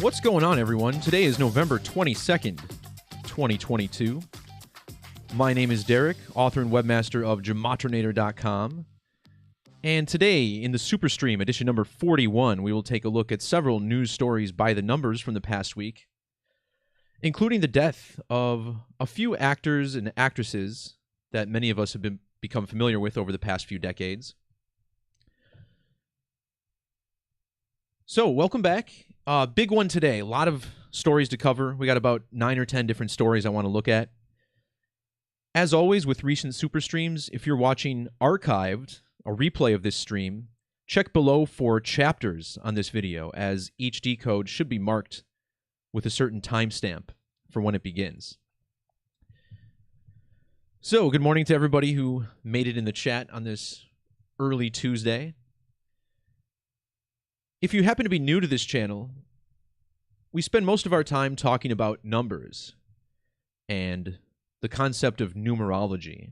What's going on, everyone? Today is November 22nd, 2022. My name is Derek, author and webmaster of Gematrinator.com. And today, in the Superstream, edition number 41, we will take a look at several news stories by the numbers from the past week, including the death of a few actors and actresses that many of us have become familiar with over the past few decades. So, welcome back. Big one today. A lot of stories to cover. We got about 9 or 10 different stories I want to look at. As always, with recent super streams, if you're watching archived, a replay of this stream, check below for chapters on this video, as each decode should be marked with a certain timestamp for when it begins. So, good morning to everybody who made it in the chat on this early Tuesday. If you happen to be new to this channel, we spend most of our time talking about numbers and the concept of numerology.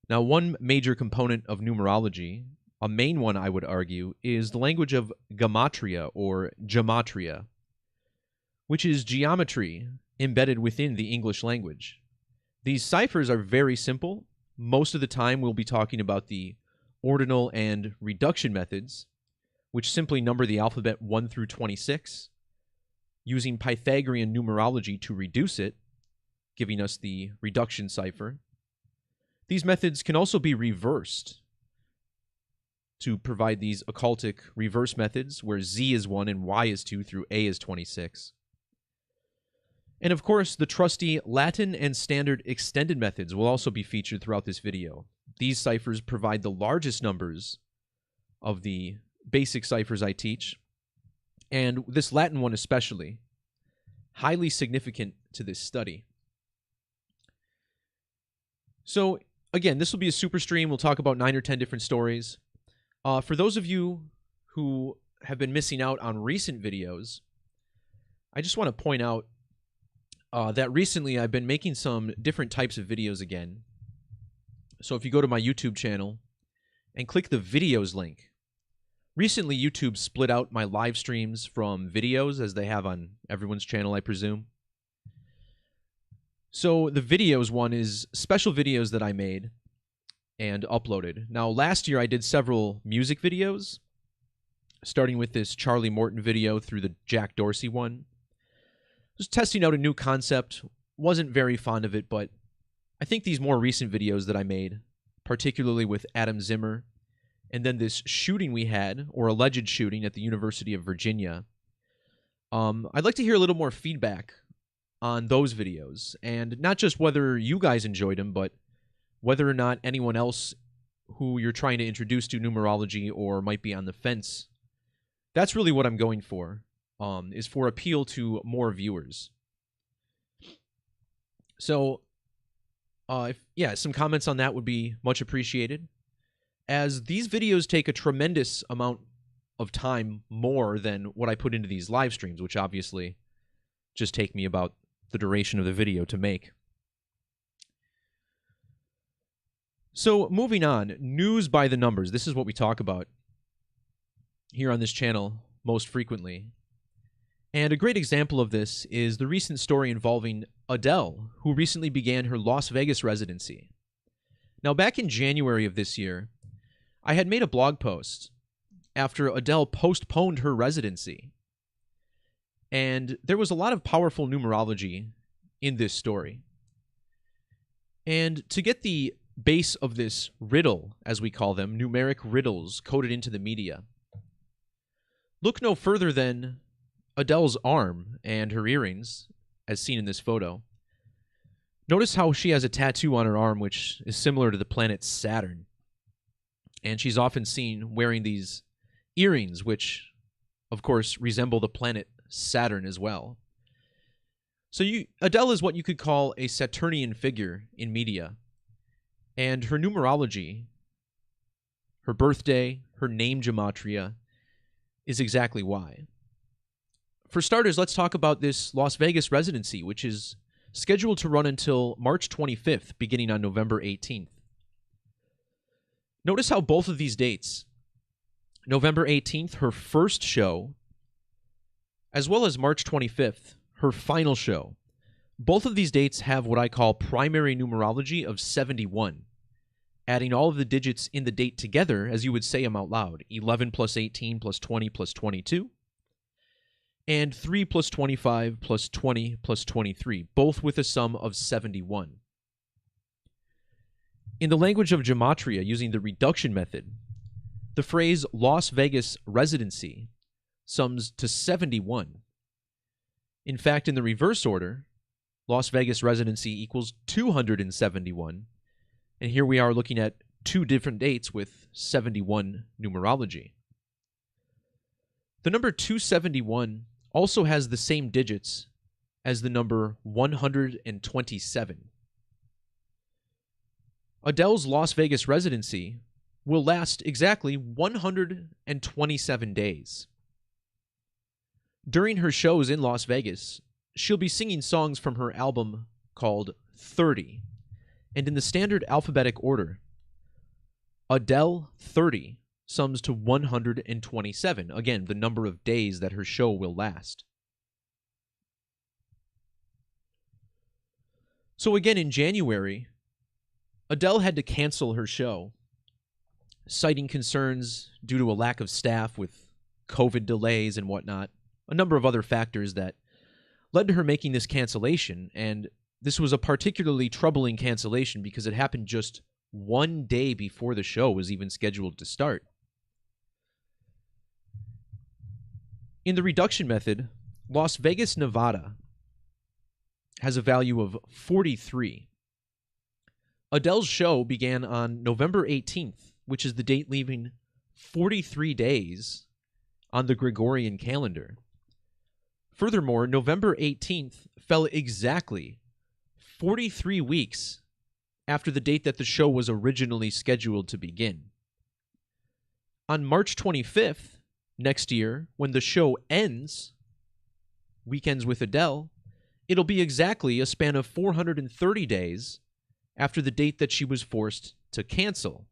Now, one major component of numerology, a main one I would argue, is the language of Gematria or Gematria, which is geometry embedded within the English language. These ciphers are very simple. Most of the time we'll be talking about the ordinal and reduction methods, which simply number the alphabet 1 through 26, using Pythagorean numerology to reduce it, giving us the reduction cipher. These methods can also be reversed to provide these occultic reverse methods, where Z is 1 and Y is 2 through A is 26. And of course, the trusty Latin and standard extended methods will also be featured throughout this video. These ciphers provide the largest numbers of the basic ciphers I teach, and this Latin one especially, highly significant to this study. So, again, this will be a super stream. We'll talk about 9 or 10 different stories. For those of you who have been missing out on recent videos, I just want to point out that recently I've been making some different types of videos again. So if you go to my YouTube channel and click the videos link, recently, YouTube split out my live streams from videos, as they have on everyone's channel, I presume. So the videos one is special videos that I made and uploaded. Now, last year I did several music videos, starting with this Charlie Morton video through the Jack Dorsey one. Just testing out a new concept. Wasn't very fond of it, but I think these more recent videos that I made, particularly with Adam Zimmer, and then this shooting we had, or alleged shooting, at the University of Virginia. I'd like to hear a little more feedback on those videos, and not just whether you guys enjoyed them, but whether or not anyone else who you're trying to introduce to numerology or might be on the fence. That's really what I'm going for, is for appeal to more viewers. So, some comments on that would be much appreciated, as these videos take a tremendous amount of time more than what I put into these live streams, which obviously just take me about the duration of the video to make. So, moving on, news by the numbers. This is what we talk about here on this channel most frequently. And a great example of this is the recent story involving Adele, who recently began her Las Vegas residency. Now, back in January of this year, I had made a blog post after Adele postponed her residency. And there was a lot of powerful numerology in this story. And to get the base of this riddle, as we call them, numeric riddles coded into the media, look no further than Adele's arm and her earrings, as seen in this photo. Notice how she has a tattoo on her arm which is similar to the planet Saturn. And she's often seen wearing these earrings, which, of course, resemble the planet Saturn as well. So Adele is what you could call a Saturnian figure in media. And her numerology, her birthday, her name gematria, is exactly why. For starters, let's talk about this Las Vegas residency, which is scheduled to run until March 25th, beginning on November 18th. Notice how both of these dates, November 18th, her first show, as well as March 25th, her final show. Both of these dates have what I call primary numerology of 71, adding all of the digits in the date together as you would say them out loud: 11 plus 18 plus 20 plus 22, and 3 plus 25 plus 20 plus 23, both with a sum of 71. In the language of Gematria, using the reduction method, the phrase Las Vegas residency sums to 71. In fact, in the reverse order, Las Vegas residency equals 271, and here we are looking at two different dates with 71 numerology. The number 271 also has the same digits as the number 127. Adele's Las Vegas residency will last exactly 127 days. During her shows in Las Vegas, she'll be singing songs from her album called 30, and in the standard alphabetic order, Adele 30 sums to 127, again, the number of days that her show will last. So again, in January, Adele had to cancel her show, citing concerns due to a lack of staff with COVID delays and whatnot, a number of other factors that led to her making this cancellation, and this was a particularly troubling cancellation because it happened just one day before the show was even scheduled to start. In the reduction method, Las Vegas, Nevada has a value of 43. Adele's show began on November 18th, which is the date leaving 43 days on the Gregorian calendar. Furthermore, November 18th fell exactly 43 weeks after the date that the show was originally scheduled to begin. On March 25th, next year, when the show ends, Weekends with Adele, it'll be exactly a span of 430 days after the date that she was forced to cancel.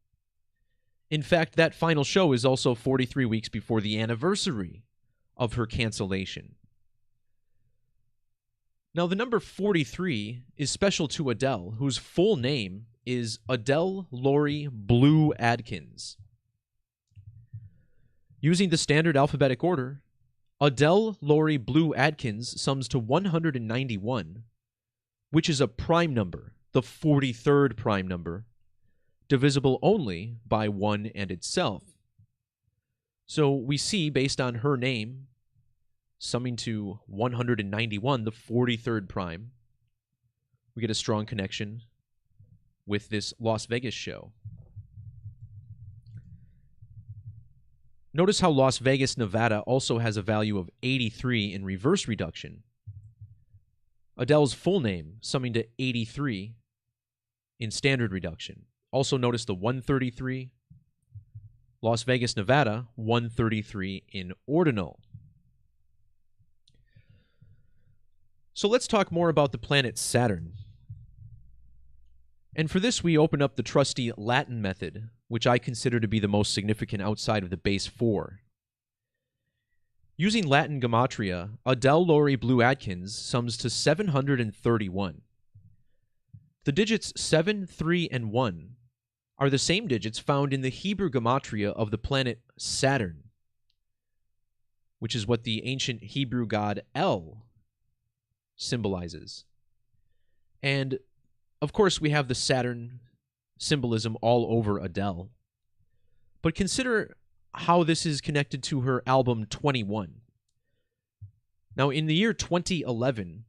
In fact, that final show is also 43 weeks before the anniversary of her cancellation. Now, the number 43 is special to Adele, whose full name is Adele Laurie Blue Adkins. Using the standard alphabetic order, Adele Laurie Blue Adkins sums to 191, which is a prime number, the 43rd prime number, divisible only by 1 and itself. So we see, based on her name, summing to 191, the 43rd prime, we get a strong connection with this Las Vegas show. Notice how Las Vegas, Nevada also has a value of 83 in reverse reduction. Adele's full name summing to 83 in standard reduction. Also notice the 133. Las Vegas, Nevada, 133 in ordinal. So let's talk more about the planet Saturn. And for this, we open up the trusty Latin method, which I consider to be the most significant outside of the base 4. Using Latin Gematria, Adele Laurie Blue Adkins sums to 731. The digits 7, 3, and 1 are the same digits found in the Hebrew Gematria of the planet Saturn, which is what the ancient Hebrew god El symbolizes. And, of course, we have the Saturn symbolism all over Adele. But consider how this is connected to her album 21. Now, in the year 2011,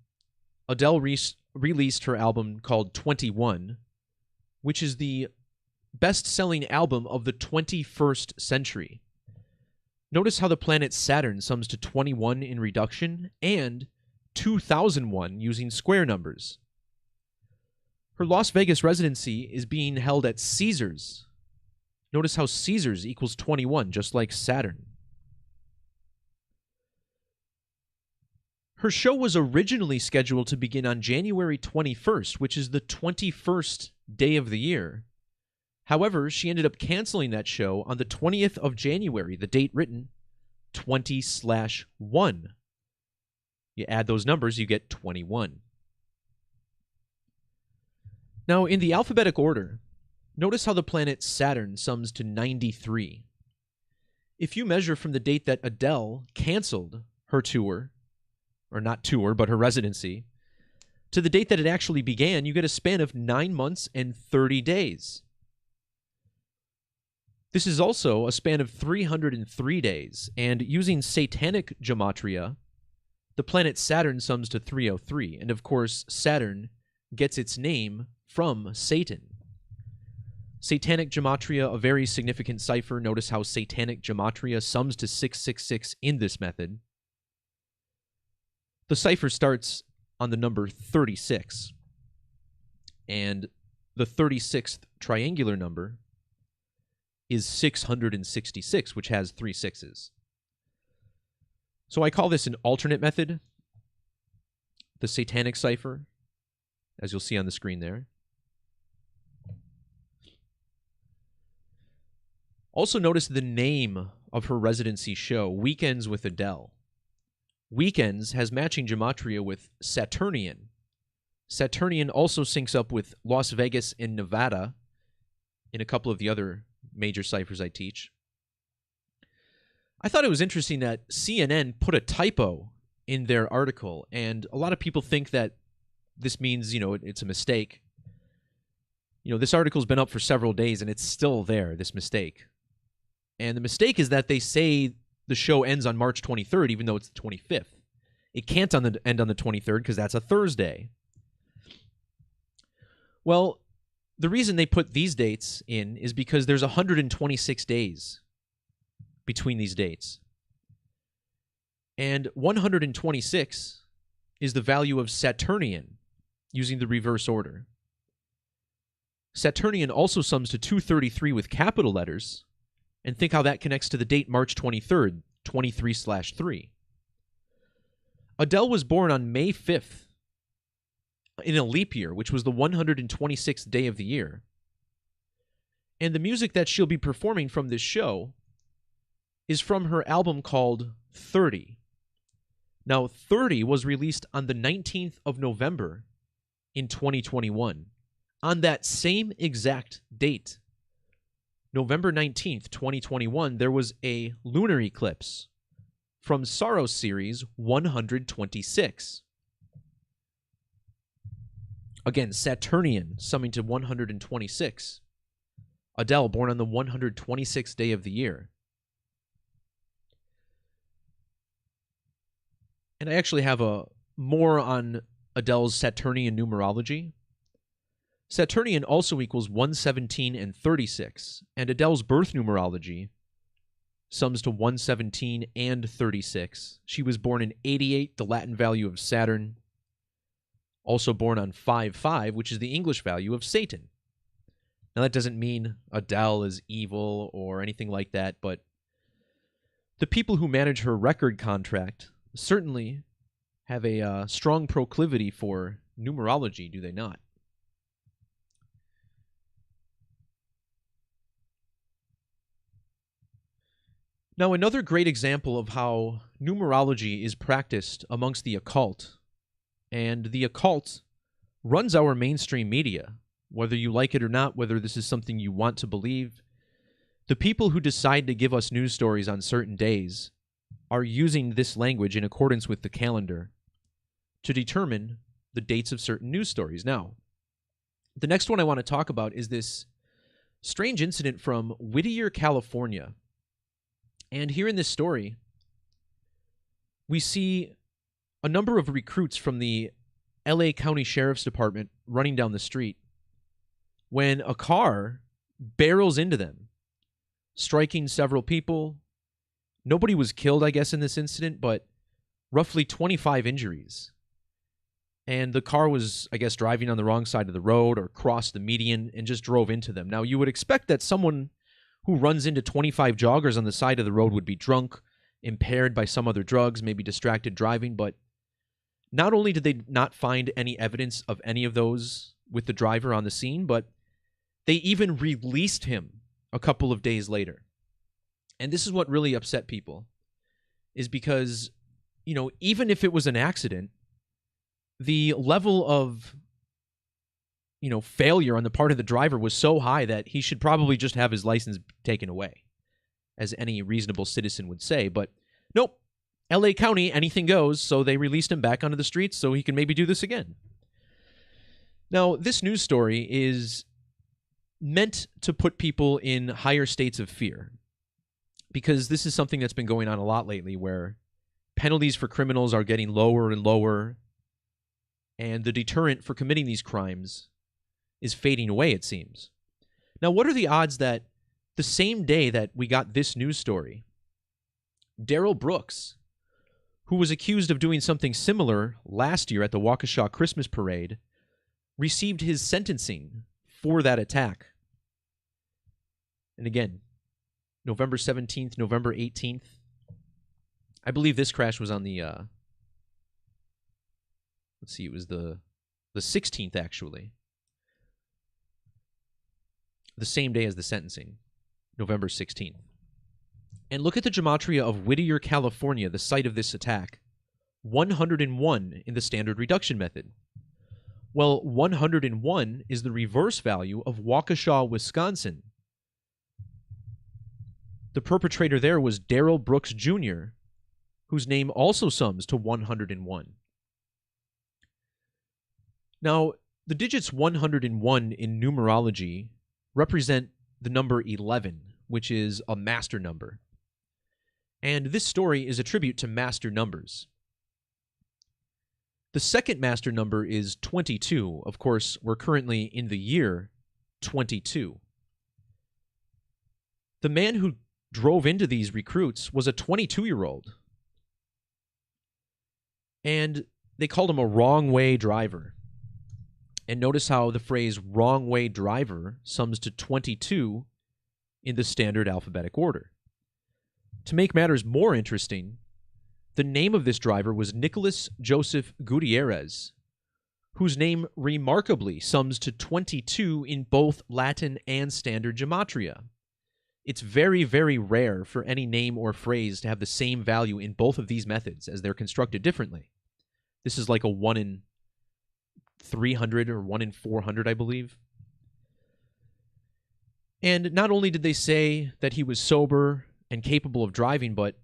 Adele released her album called 21, which is the best-selling album of the 21st century. Notice how the planet Saturn sums to 21 in reduction and 2001 using square numbers. Her Las Vegas residency is being held at Caesars. Notice how Caesars equals 21, just like Saturn. Her show was originally scheduled to begin on January 21st, which is the 21st day of the year. However, she ended up canceling that show on the 20th of January, the date written 20/1, You add those numbers, you get 21. Now, in the alphabetic order, notice how the planet Saturn sums to 93. If you measure from the date that Adele canceled her tour, or not tour, but her residency, to the date that it actually began, you get a span of 9 months and 30 days. This is also a span of 303 days, and using satanic gematria, the planet Saturn sums to 303, and of course, Saturn gets its name from Satan. Satanic gematria, a very significant cipher. Notice how satanic gematria sums to 666 in this method. The cipher starts on the number 36, and the 36th triangular number is 666, which has 3 6s. So I call this an alternate method, the satanic cipher, as you'll see on the screen there. Also notice the name of her residency show, Weekends with Adele. Weekends has matching gematria with Saturnian. Saturnian also syncs up with Las Vegas and Nevada in a couple of the other major ciphers I teach. I thought it was interesting that CNN put a typo in their article, and a lot of people think that this means, it's a mistake. This article's been up for several days, and it's still there, this mistake. And the mistake is that they say the show ends on March 23rd, even though it's the 25th. It can't end on the 23rd because that's a Thursday. Well, the reason they put these dates in is because there's 126 days between these dates. And 126 is the value of Saturnian using the reverse order. Saturnian also sums to 233 with capital letters, and think how that connects to the date March 23rd, 23/3. Adele was born on May 5th in a leap year, which was the 126th day of the year. And the music that she'll be performing from this show is from her album called 30. Now, 30 was released on the 19th of November in 2021. On that same exact date, November 19th, 2021, there was a lunar eclipse from Saros series 126. Again, Saturnian summing to 126. Adele, born on the 126th day of the year. And I actually have more on Adele's Saturnian numerology. Saturnian also equals 117 and 36, and Adele's birth numerology sums to 117 and 36. She was born in 88, the Latin value of Saturn, also born on 5/5, which is the English value of Satan. Now, that doesn't mean Adele is evil or anything like that, but the people who manage her record contract certainly have a strong proclivity for numerology, do they not? Now, another great example of how numerology is practiced amongst the occult, and the occult runs our mainstream media, whether you like it or not, whether this is something you want to believe. The people who decide to give us news stories on certain days are using this language in accordance with the calendar to determine the dates of certain news stories. Now, the next one I want to talk about is this strange incident from Whittier, California. And here in this story, we see a number of recruits from the LA County Sheriff's Department running down the street when a car barrels into them, striking several people. Nobody was killed, I guess, in this incident, but roughly 25 injuries. And the car was, I guess, driving on the wrong side of the road or crossed the median and just drove into them. Now, you would expect that someone who runs into 25 joggers on the side of the road would be drunk, impaired by some other drugs, maybe distracted driving, but not only did they not find any evidence of any of those with the driver on the scene, but they even released him a couple of days later. And this is what really upset people, is because even if it was an accident, the level of, failure on the part of the driver was so high that he should probably just have his license taken away, as any reasonable citizen would say. But nope, LA County, anything goes, so they released him back onto the streets so he can maybe do this again. Now, this news story is meant to put people in higher states of fear, because this is something that's been going on a lot lately, where penalties for criminals are getting lower and lower, and the deterrent for committing these crimes is fading away, it seems. Now, what are the odds that the same day that we got this news story, Darrell Brooks, who was accused of doing something similar last year at the Waukesha Christmas Parade, received his sentencing for that attack? And again, November 17th, November 18th. I believe this crash was on the, it was the 16th, actually. The same day as the sentencing, November 16th. And look at the gematria of Whittier, California, the site of this attack. 101 in the standard reduction method. Well, 101 is the reverse value of Waukesha, Wisconsin. The perpetrator there was Darrell Brooks Jr., whose name also sums to 101. Now, the digits 101 in numerology represent the number 11, which is a master number. And this story is a tribute to master numbers. The second master number is 22. Of course, we're currently in the year 22. The man who drove into these recruits was a 22-year-old. And they called him a wrong-way driver. And notice how the phrase wrong-way driver sums to 22 in the standard alphabetic order. To make matters more interesting, the name of this driver was Nicholas Joseph Gutierrez, whose name remarkably sums to 22 in both Latin and standard gematria. It's very, very rare for any name or phrase to have the same value in both of these methods, as they're constructed differently. This is like a 1 in 300 or 1 in 400, I believe. And not only did they say that he was sober and capable of driving, but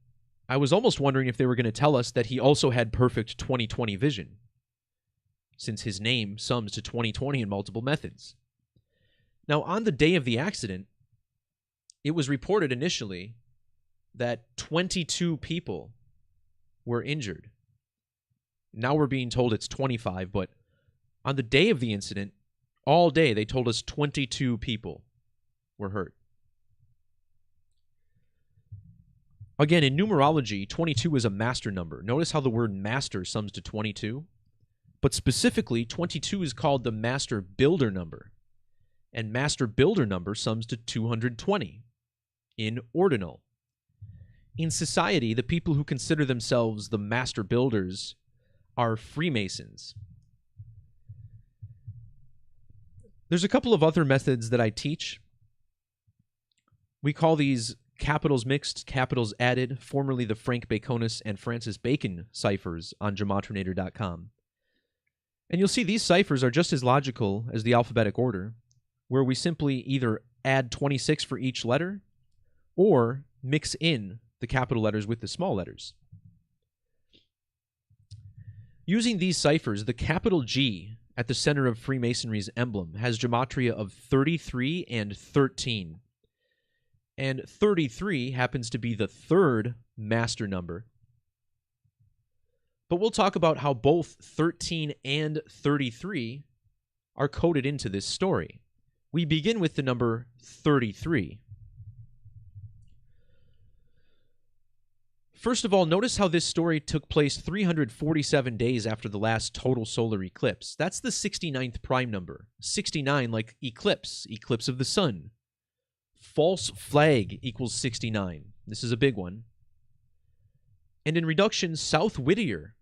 I was almost wondering if they were going to tell us that he also had perfect 20/20 vision, since his name sums to 20/20 in multiple methods. Now, on the day of the accident, it was reported initially that 22 people were injured. Now we're being told it's 25, but on the day of the incident, all day, they told us 22 people were hurt. Again, in numerology, 22 is a master number. Notice how the word master sums to 22. But specifically, 22 is called the master builder number. And master builder number sums to 220 in ordinal. In society, the people who consider themselves the master builders are Freemasons. There's a couple of other methods that I teach. We call these capitals mixed, capitals added, formerly the Frank Baconis and Francis Bacon ciphers on gematrinator.com. And you'll see these ciphers are just as logical as the alphabetic order, where we simply either add 26 for each letter or mix in the capital letters with the small letters. Using these ciphers, the capital G at the center of Freemasonry's emblem has gematria of 33 and 13. And 33 happens to be the third master number. But we'll talk about how both 13 and 33 are coded into this story. We begin with the number 33. First of all, notice how this story took place 347 days after the last total solar eclipse. That's the 69th prime number. 69 like eclipse, eclipse of the sun. False flag equals 69. This is a big one. And in reduction, South Whittier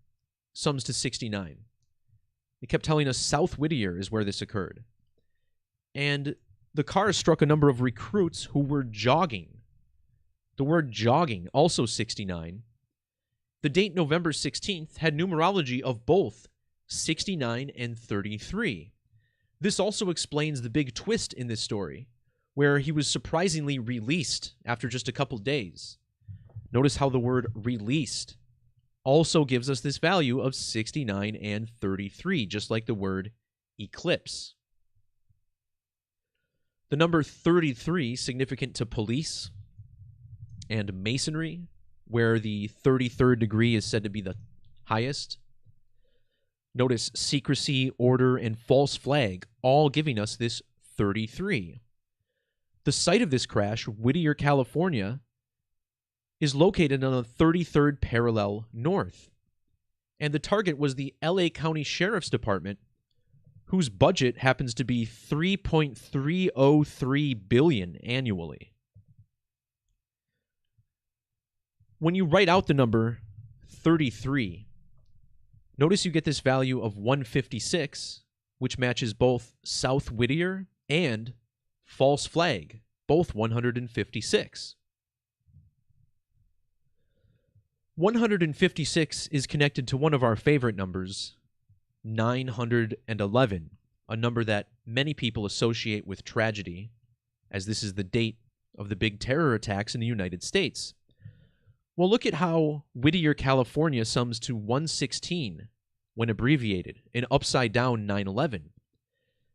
sums to 69. They kept telling us South Whittier is where this occurred. And the car struck a number of recruits who were jogging. The word jogging, also 69. The date November 16th had numerology of both 69 and 33. This also explains the big twist in this story, where he was surprisingly released after just a couple days. Notice how the word released also gives us this value of 69 and 33, just like the word eclipse. The number 33, significant to police and masonry, where the 33rd degree is said to be the highest. Notice secrecy, order, and false flag, all giving us this 33. The site of this crash, Whittier, California, is located on the 33rd parallel north. And the target was the LA County Sheriff's Department, whose budget happens to be $3.303 billion annually. When you write out the number 33, notice you get this value of 156, which matches both South Whittier and false flag, both 156. 156 is connected to one of our favorite numbers, 911, a number that many people associate with tragedy, as this is the date of the big terror attacks in the United States. Well, look at how Whittier, California sums to 116 when abbreviated, an upside-down 911.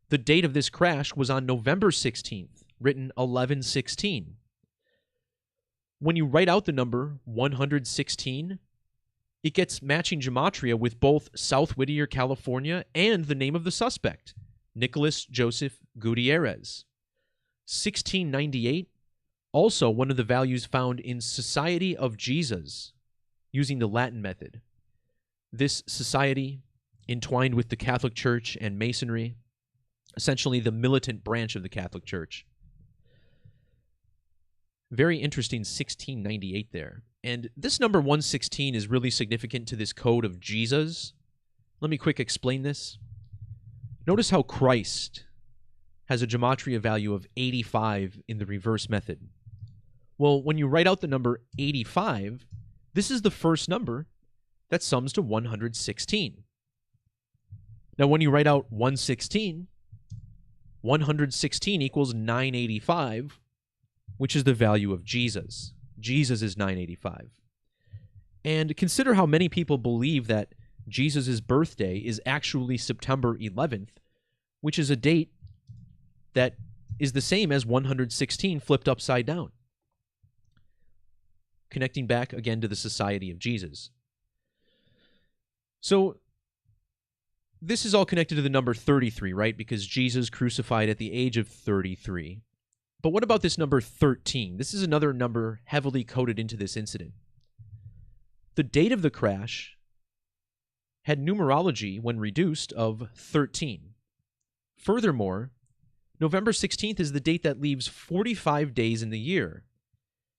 The date of this crash was on November 16th, written 11/16. When you write out the number 116, it gets matching gematria with both South Whittier, California, and the name of the suspect, Nicholas Joseph Gutierrez. 1698, also one of the values found in Society of Jesus, using the Latin method. This society, entwined with the Catholic Church and Masonry, essentially the militant branch of the Catholic Church. Very interesting 1698 there. And this number 116 is really significant to this code of Jesus. Let me quick explain this. Notice how Christ has a gematria value of 85 in the reverse method. Well, when you write out the number 85, this is the first number that sums to 116. Now, when you write out 116, 116 equals 985, which is the value of Jesus. Jesus is 985. And consider how many people believe that Jesus' birthday is actually September 11th, which is a date that is the same as 116 flipped upside down. Connecting back again to the Society of Jesus. So, this is all connected to the number 33, right? Because Jesus crucified at the age of 33. But what about this number 13? This is another number heavily coded into this incident. The date of the crash had numerology, when reduced, of 13. Furthermore, November 16th is the date that leaves 45 days in the year.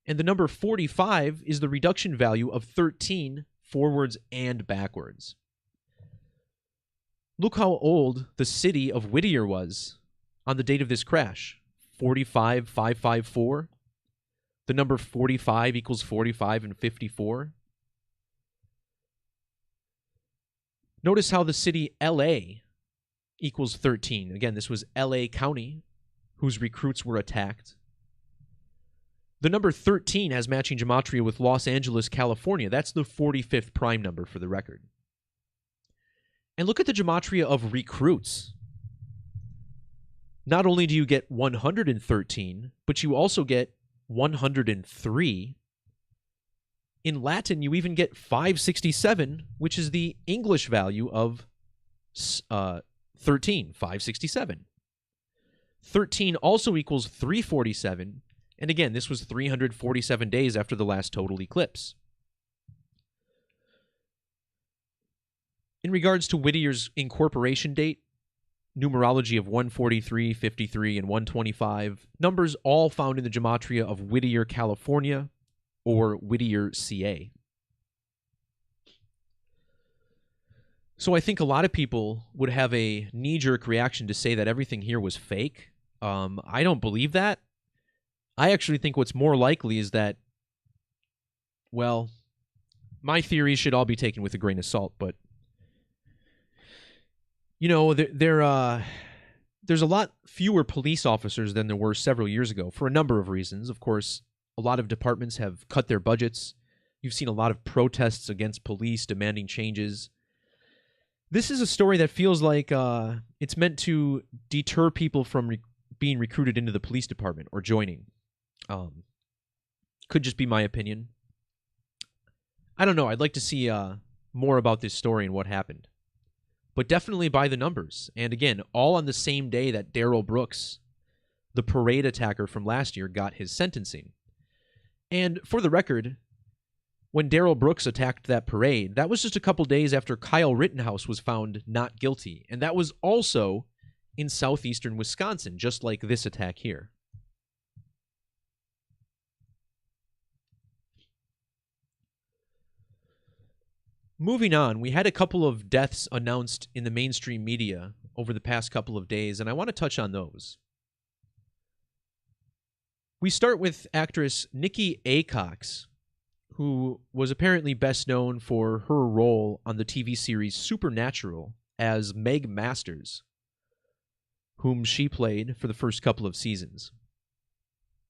And the number 45 is the reduction value of 13 forwards and backwards. Look how old the city of Whittier was on the date of this crash. 45,554. The number 45 equals 45 and 54. Notice how the city LA equals 13. Again, this was LA County, whose recruits were attacked. The number 13 has matching gematria with Los Angeles, California. That's the 45th prime number for the record. And look at the gematria of recruits. Not only do you get 113, but you also get 103. In Latin, you even get 567, which is the English value of 13, 567. 13 also equals 347, and again, this was 347 days after the last total eclipse. In regards to Whittier's incorporation date, numerology of 143, 53, and 125, numbers all found in the gematria of Whittier, California, or Whittier, CA. So I think a lot of people would have a knee-jerk reaction to say that everything here was fake. I don't believe that. I actually think what's more likely is that, well, my theories should all be taken with a grain of salt, but you know, there's a lot fewer police officers than there were several years ago for a number of reasons. Of course, a lot of departments have cut their budgets. You've seen a lot of protests against police demanding changes. This is a story that feels like it's meant to deter people from being recruited into the police department or joining. Could just be my opinion. I don't know. I'd like to see more about this story and what happened. But definitely by the numbers. And again, all on the same day that Darrell Brooks, the parade attacker from last year, got his sentencing. And for the record, when Darrell Brooks attacked that parade, that was just a couple days after Kyle Rittenhouse was found not guilty. And that was also in southeastern Wisconsin, just like this attack here. Moving on, we had a couple of deaths announced in the mainstream media over the past couple of days, and I want to touch on those. We start with actress Nicki Aycox, who was apparently best known for her role on the TV series Supernatural as Meg Masters, whom she played for the first couple of seasons.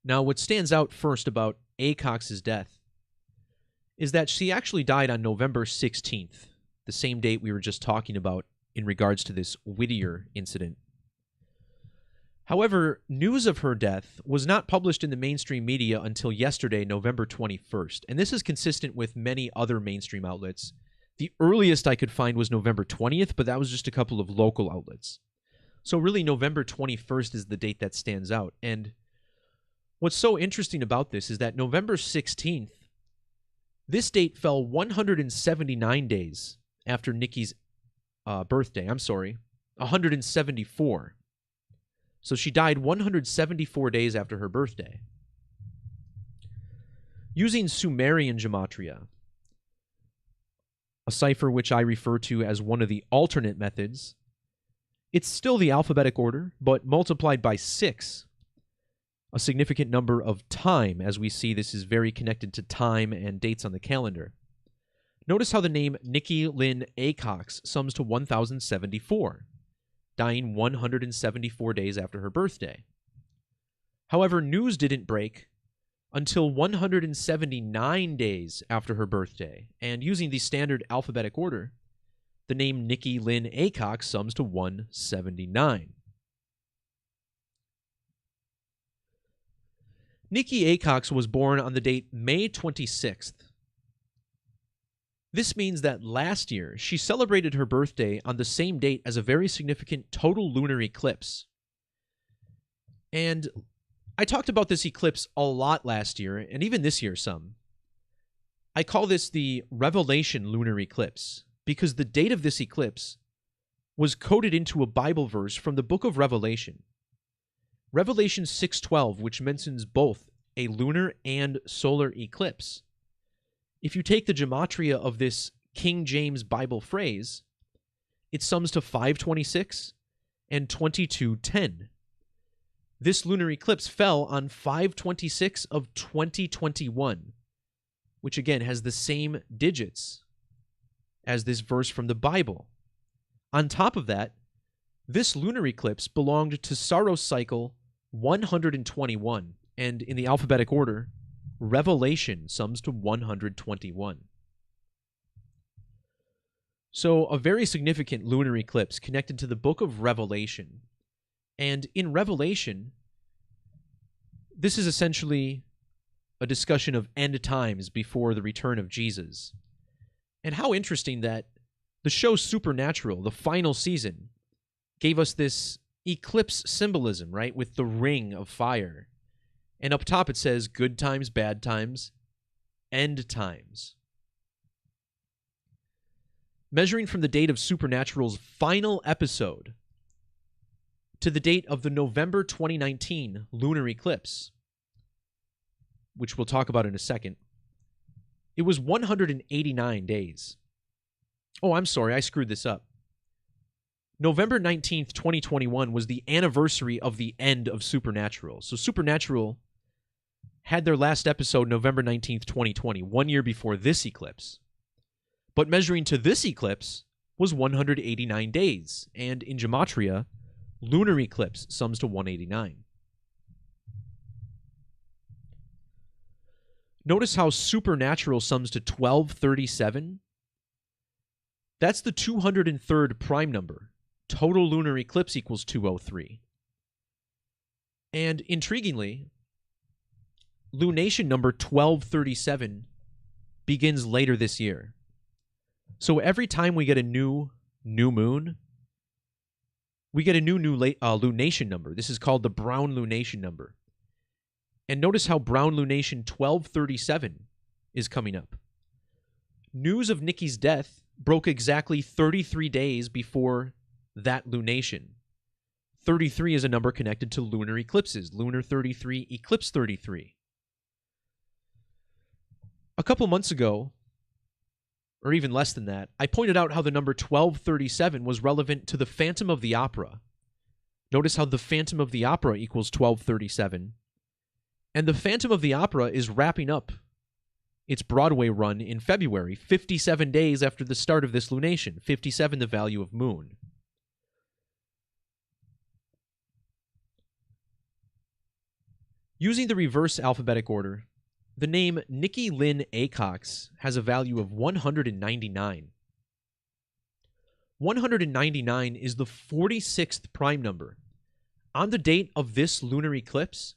Now, what stands out first about Aycox's death is that she actually died on November 16th, the same date we were just talking about in regards to this Whittier incident. However, news of her death was not published in the mainstream media until yesterday, November 21st, and this is consistent with many other mainstream outlets. The earliest I could find was November 20th, but that was just a couple of local outlets. So really, November 21st is the date that stands out. And what's so interesting about this is that November 16th, this date fell 179 days after Nicki's birthday. 174. So she died 174 days after her birthday. Using Sumerian Gematria, a cipher which I refer to as one of the alternate methods, it's still the alphabetic order, but multiplied by 6. A significant number of time. As we see, this is very connected to time and dates on the calendar. Notice how the name Nicki Lynn Aycox sums to 1,074, dying 174 days after her birthday. However, news didn't break until 179 days after her birthday, and using the standard alphabetic order, the name Nicki Lynn Aycox sums to 179. Nicki Aycox was born on the date May 26th. This means that last year, she celebrated her birthday on the same date as a very significant total lunar eclipse. And I talked about this eclipse a lot last year, and even this year some. I call this the Revelation lunar eclipse, because the date of this eclipse was coded into a Bible verse from the book of Revelation. Revelation 6:12, which mentions both a lunar and solar eclipse. If you take the gematria of this King James Bible phrase, it sums to 526 and 2210. This lunar eclipse fell on 526 of 2021, which again has the same digits as this verse from the Bible. On top of that, this lunar eclipse belonged to Saros cycle 121, and in the alphabetic order, Revelation sums to 121. So a very significant lunar eclipse connected to the book of Revelation. And in Revelation, this is essentially a discussion of end times before the return of Jesus. And how interesting that the show Supernatural, the final season, gave us this eclipse symbolism, right, with the ring of fire. And up top it says good times, bad times, end times. Measuring from the date of Supernatural's final episode to the date of the November 2019 lunar eclipse, which we'll talk about in a second, it was 189 days. Oh, I'm sorry, I screwed this up. November 19th, 2021 was the anniversary of the end of Supernatural. So Supernatural had their last episode November 19th, 2020, 1 year before this eclipse. But measuring to this eclipse was 189 days, and in Gematria, lunar eclipse sums to 189. Notice how supernatural sums to 1237. That's the 203rd prime number. Total lunar eclipse equals 203. And intriguingly, lunation number 1237 begins later this year. So every time we get a new moon, we get a new lunation number. This is called the brown lunation number. And notice how brown lunation 1237 is coming up. News of Nicki's death broke exactly 33 days before that lunation. 33 is a number connected to lunar eclipses. Lunar 33, eclipse 33. A couple months ago, or even less than that, I pointed out how the number 1237 was relevant to the Phantom of the Opera. Notice how the Phantom of the Opera equals 1237. And the Phantom of the Opera is wrapping up its Broadway run in February, 57 days after the start of this lunation. 57, the value of moon. Using the reverse alphabetic order, the name Nicki Aycox has a value of 199. 199 is the 46th prime number. On the date of this lunar eclipse,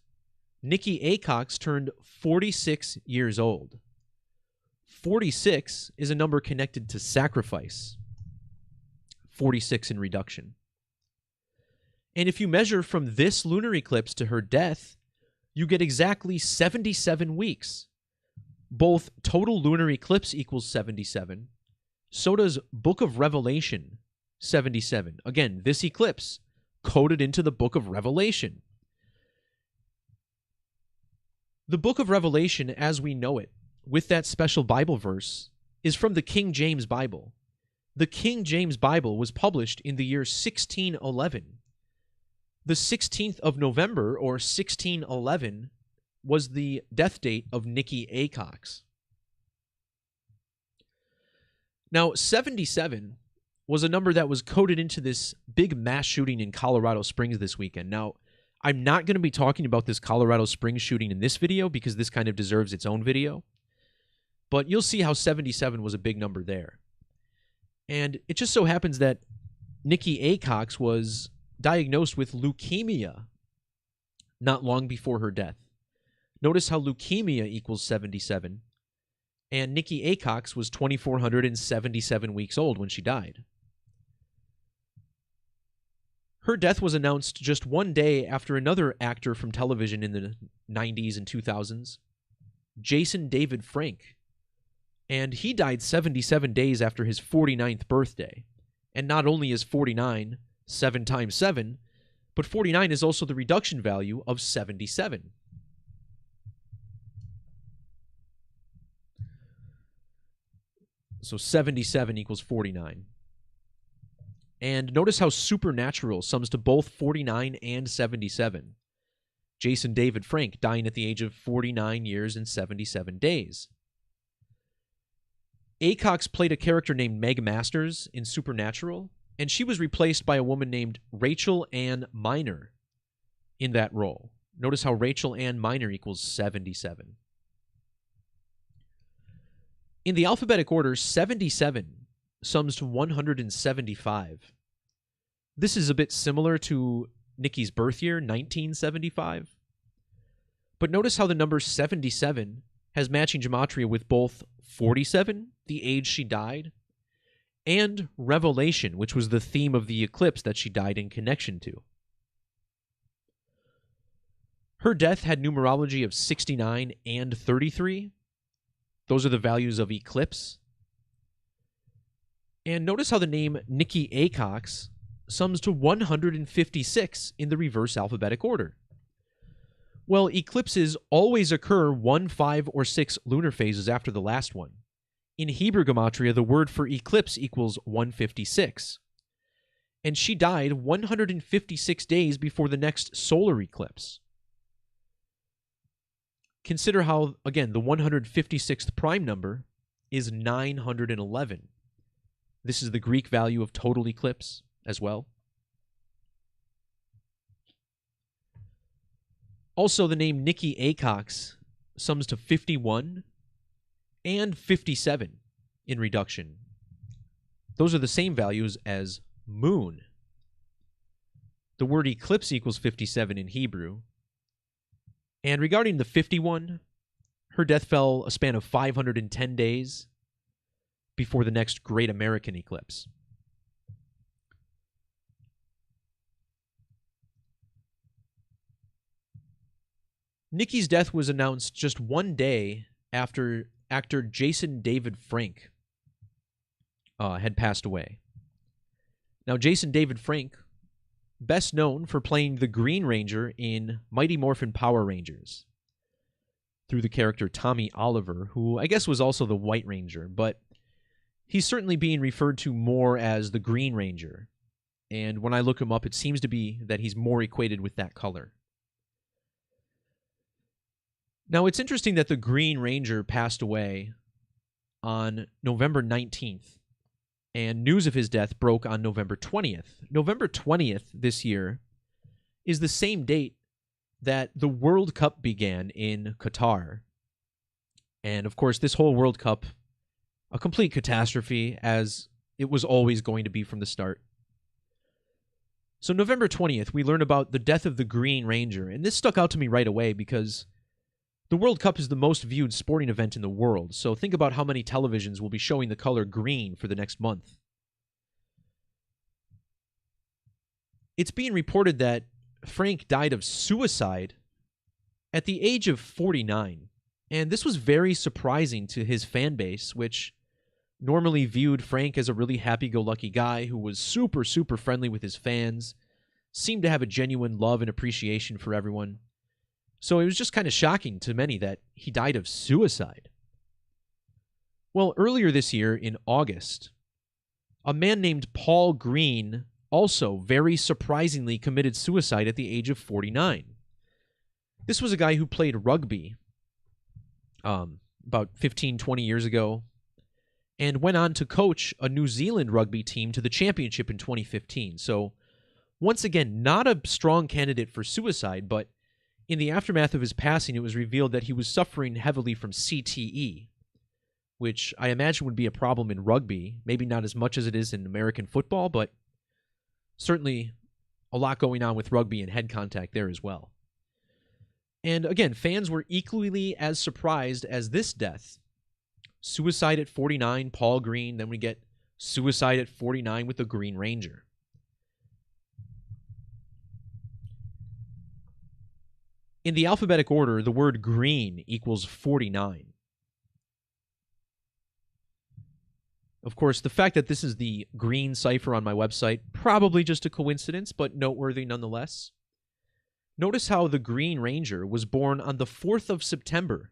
Nicki Aycox turned 46 years old. 46 is a number connected to sacrifice. 46 in reduction. And if you measure from this lunar eclipse to her death, you get exactly 77 weeks. Both total lunar eclipse equals 77. So does Book of Revelation 77. Again, this eclipse coded into the Book of Revelation. The Book of Revelation, as we know it, with that special Bible verse, is from the King James Bible. The King James Bible was published in the year 1611. The 16th of November, or 1611, was the death date of Nicki Aycox. Now, 77 was a number that was coded into this big mass shooting in Colorado Springs this weekend. Now, I'm not going to be talking about this Colorado Springs shooting in this video because this kind of deserves its own video. But you'll see how 77 was a big number there. And it just so happens that Nicki Aycox was diagnosed with leukemia not long before her death. Notice how leukemia equals 77. And Nicki Aycox was 2,477 weeks old when she died. Her death was announced just one day after another actor from television in the 90s and 2000s, Jason David Frank. And he died 77 days after his 49th birthday. And not only is 49 7 times 7, but 49 is also the reduction value of 77. So 77 equals 49. And notice how supernatural sums to both 49 and 77. Jason David Frank dying at the age of 49 years and 77 days. Aycox played a character named Meg Masters in Supernatural, and she was replaced by a woman named Rachel Ann Miner in that role. Notice how Rachel Ann Miner equals 77. In the alphabetic order, 77 sums to 175. This is a bit similar to Nicki's birth year, 1975. But notice how the number 77 has matching gematria with both 47, the age she died, and Revelation, which was the theme of the eclipse that she died in connection to. Her death had numerology of 69 and 33. Those are the values of eclipse. And notice how the name Nicki Aycox sums to 156 in the reverse alphabetic order. Well, eclipses always occur 1, 5, or 6 lunar phases after the last one. In Hebrew Gematria, the word for eclipse equals 156. And she died 156 days before the next solar eclipse. Consider how, again, the 156th prime number is 911. This is the Greek value of total eclipse as well. Also, the name Nicki Aycox sums to 51 and 57 in reduction. Those are the same values as moon. The word eclipse equals 57 in Hebrew. And regarding the 51, her death fell a span of 510 days before the next great American eclipse. Nicki's death was announced just one day after actor Jason David Frank had passed away. Now, Jason David Frank, best known for playing the Green Ranger in Mighty Morphin Power Rangers through the character Tommy Oliver, who I guess was also the White Ranger, but he's certainly being referred to more as the Green Ranger. And when I look him up, it seems to be that he's more equated with that color. Now, it's interesting that the Green Ranger passed away on November 19th, and news of his death broke on November 20th. November 20th this year is the same date that the World Cup began in Qatar. And, of course, this whole World Cup, a complete catastrophe, as it was always going to be from the start. So November 20th, we learn about the death of the Green Ranger, and this stuck out to me right away because the World Cup is the most viewed sporting event in the world, so think about how many televisions will be showing the color green for the next month. It's being reported that Frank died of suicide at the age of 49, and this was very surprising to his fan base, which normally viewed Frank as a really happy-go-lucky guy who was super, super friendly with his fans, seemed to have a genuine love and appreciation for everyone. So it was just kind of shocking to many that he died of suicide. Well, earlier this year, in August, a man named Paul Green also very surprisingly committed suicide at the age of 49. This was a guy who played rugby about 15, 20 years ago and went on to coach a New Zealand rugby team to the championship in 2015. So once again, not a strong candidate for suicide, but in the aftermath of his passing, it was revealed that he was suffering heavily from CTE, which I imagine would be a problem in rugby, maybe not as much as it is in American football, but certainly a lot going on with rugby and head contact there as well. And again, fans were equally as surprised as this death. Suicide at 49, Paul Green, then we get suicide at 49 with the Green Ranger. In the alphabetic order, the word green equals 49. Of course, the fact that this is the green cipher on my website, probably just a coincidence, but noteworthy nonetheless. Notice how the Green Ranger was born on the 4th of September,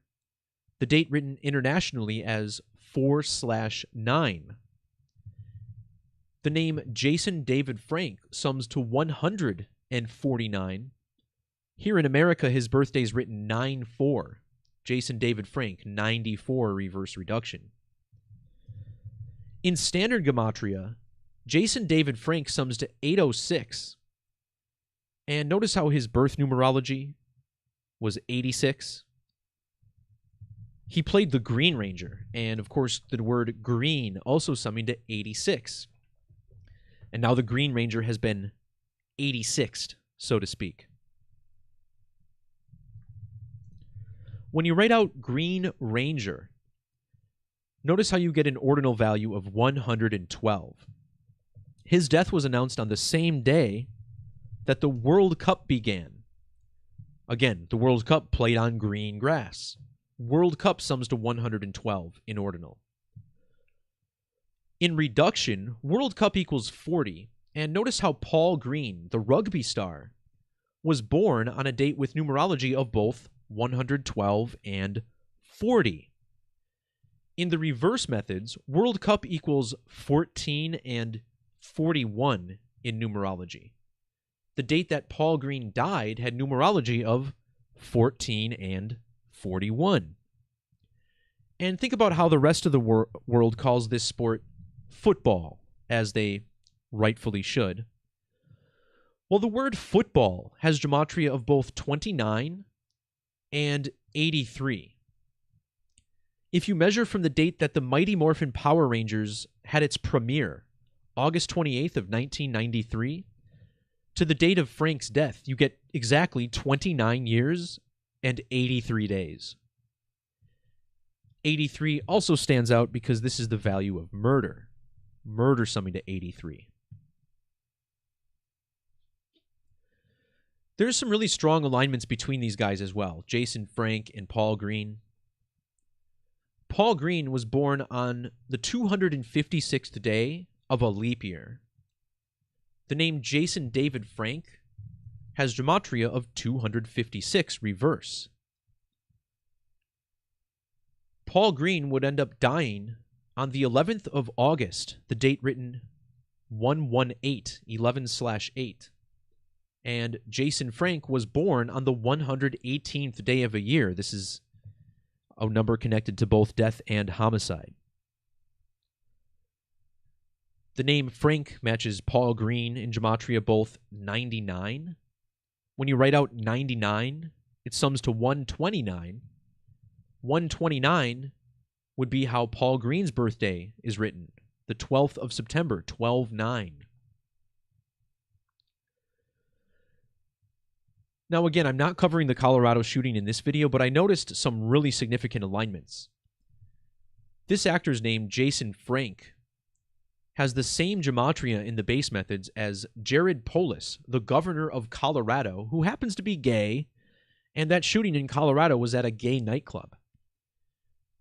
the date written internationally as 4/9. The name Jason David Frank sums to 149. Here in America, his birthday is written 9/4. Jason David Frank, 94 reverse reduction. In standard Gematria, Jason David Frank sums to 806. And notice how his birth numerology was 86. He played the Green Ranger, and of course the word green also summing to 86. And now the Green Ranger has been 86'd, so to speak. When you write out Green Ranger, notice how you get an ordinal value of 112. His death was announced on the same day that the World Cup began. Again, the World Cup played on green grass. World Cup sums to 112 in ordinal. In reduction, World Cup equals 40, and notice how Paul Green, the rugby star, was born on a date with numerology of both 112 and 40. In the reverse methods, World Cup equals 14 and 41 in numerology. The date that Paul Green died had numerology of 14 and 41. And think about how the rest of the world calls this sport football, as they rightfully should. Well, the word football has gematria of both 29 and 83. If you measure from the date that the Mighty Morphin Power Rangers had its premiere, August 28th of 1993, to the date of Frank's death, you get exactly 29 years and 83 days. 83 also stands out because this is the value of murder. Murder summing to 83. There's some really strong alignments between these guys as well, Jason Frank and Paul Green. Paul Green was born on the 256th day of a leap year. The name Jason David Frank has gematria of 256 reverse. Paul Green would end up dying on the 11th of August, the date written 118, 11/8. And Jason Frank was born on the 118th day of a year. This is a number connected to both death and homicide. The name Frank matches Paul Green in gematria, both 99. When you write out 99, it sums to 129. 129 would be how Paul Green's birthday is written, the 12th of September, 12/9. Now, again, I'm not covering the Colorado shooting in this video, but I noticed some really significant alignments. This actor's name, Jason Frank, has the same gematria in the base methods as Jared Polis, the governor of Colorado, who happens to be gay, and that shooting in Colorado was at a gay nightclub.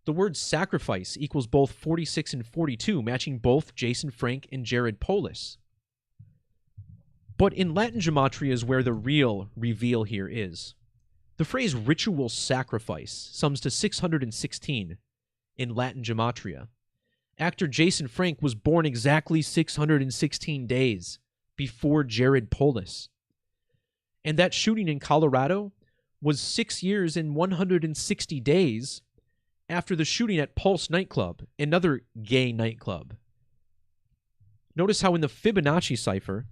The word sacrifice equals both 46 and 42, matching both Jason Frank and Jared Polis. But in Latin gematria is where the real reveal here is. The phrase ritual sacrifice sums to 616 in Latin gematria. Actor Jason Frank was born exactly 616 days before Jared Polis. And that shooting in Colorado was 6 years and 160 days after the shooting at Pulse nightclub, another gay nightclub. Notice how in the Fibonacci cipher,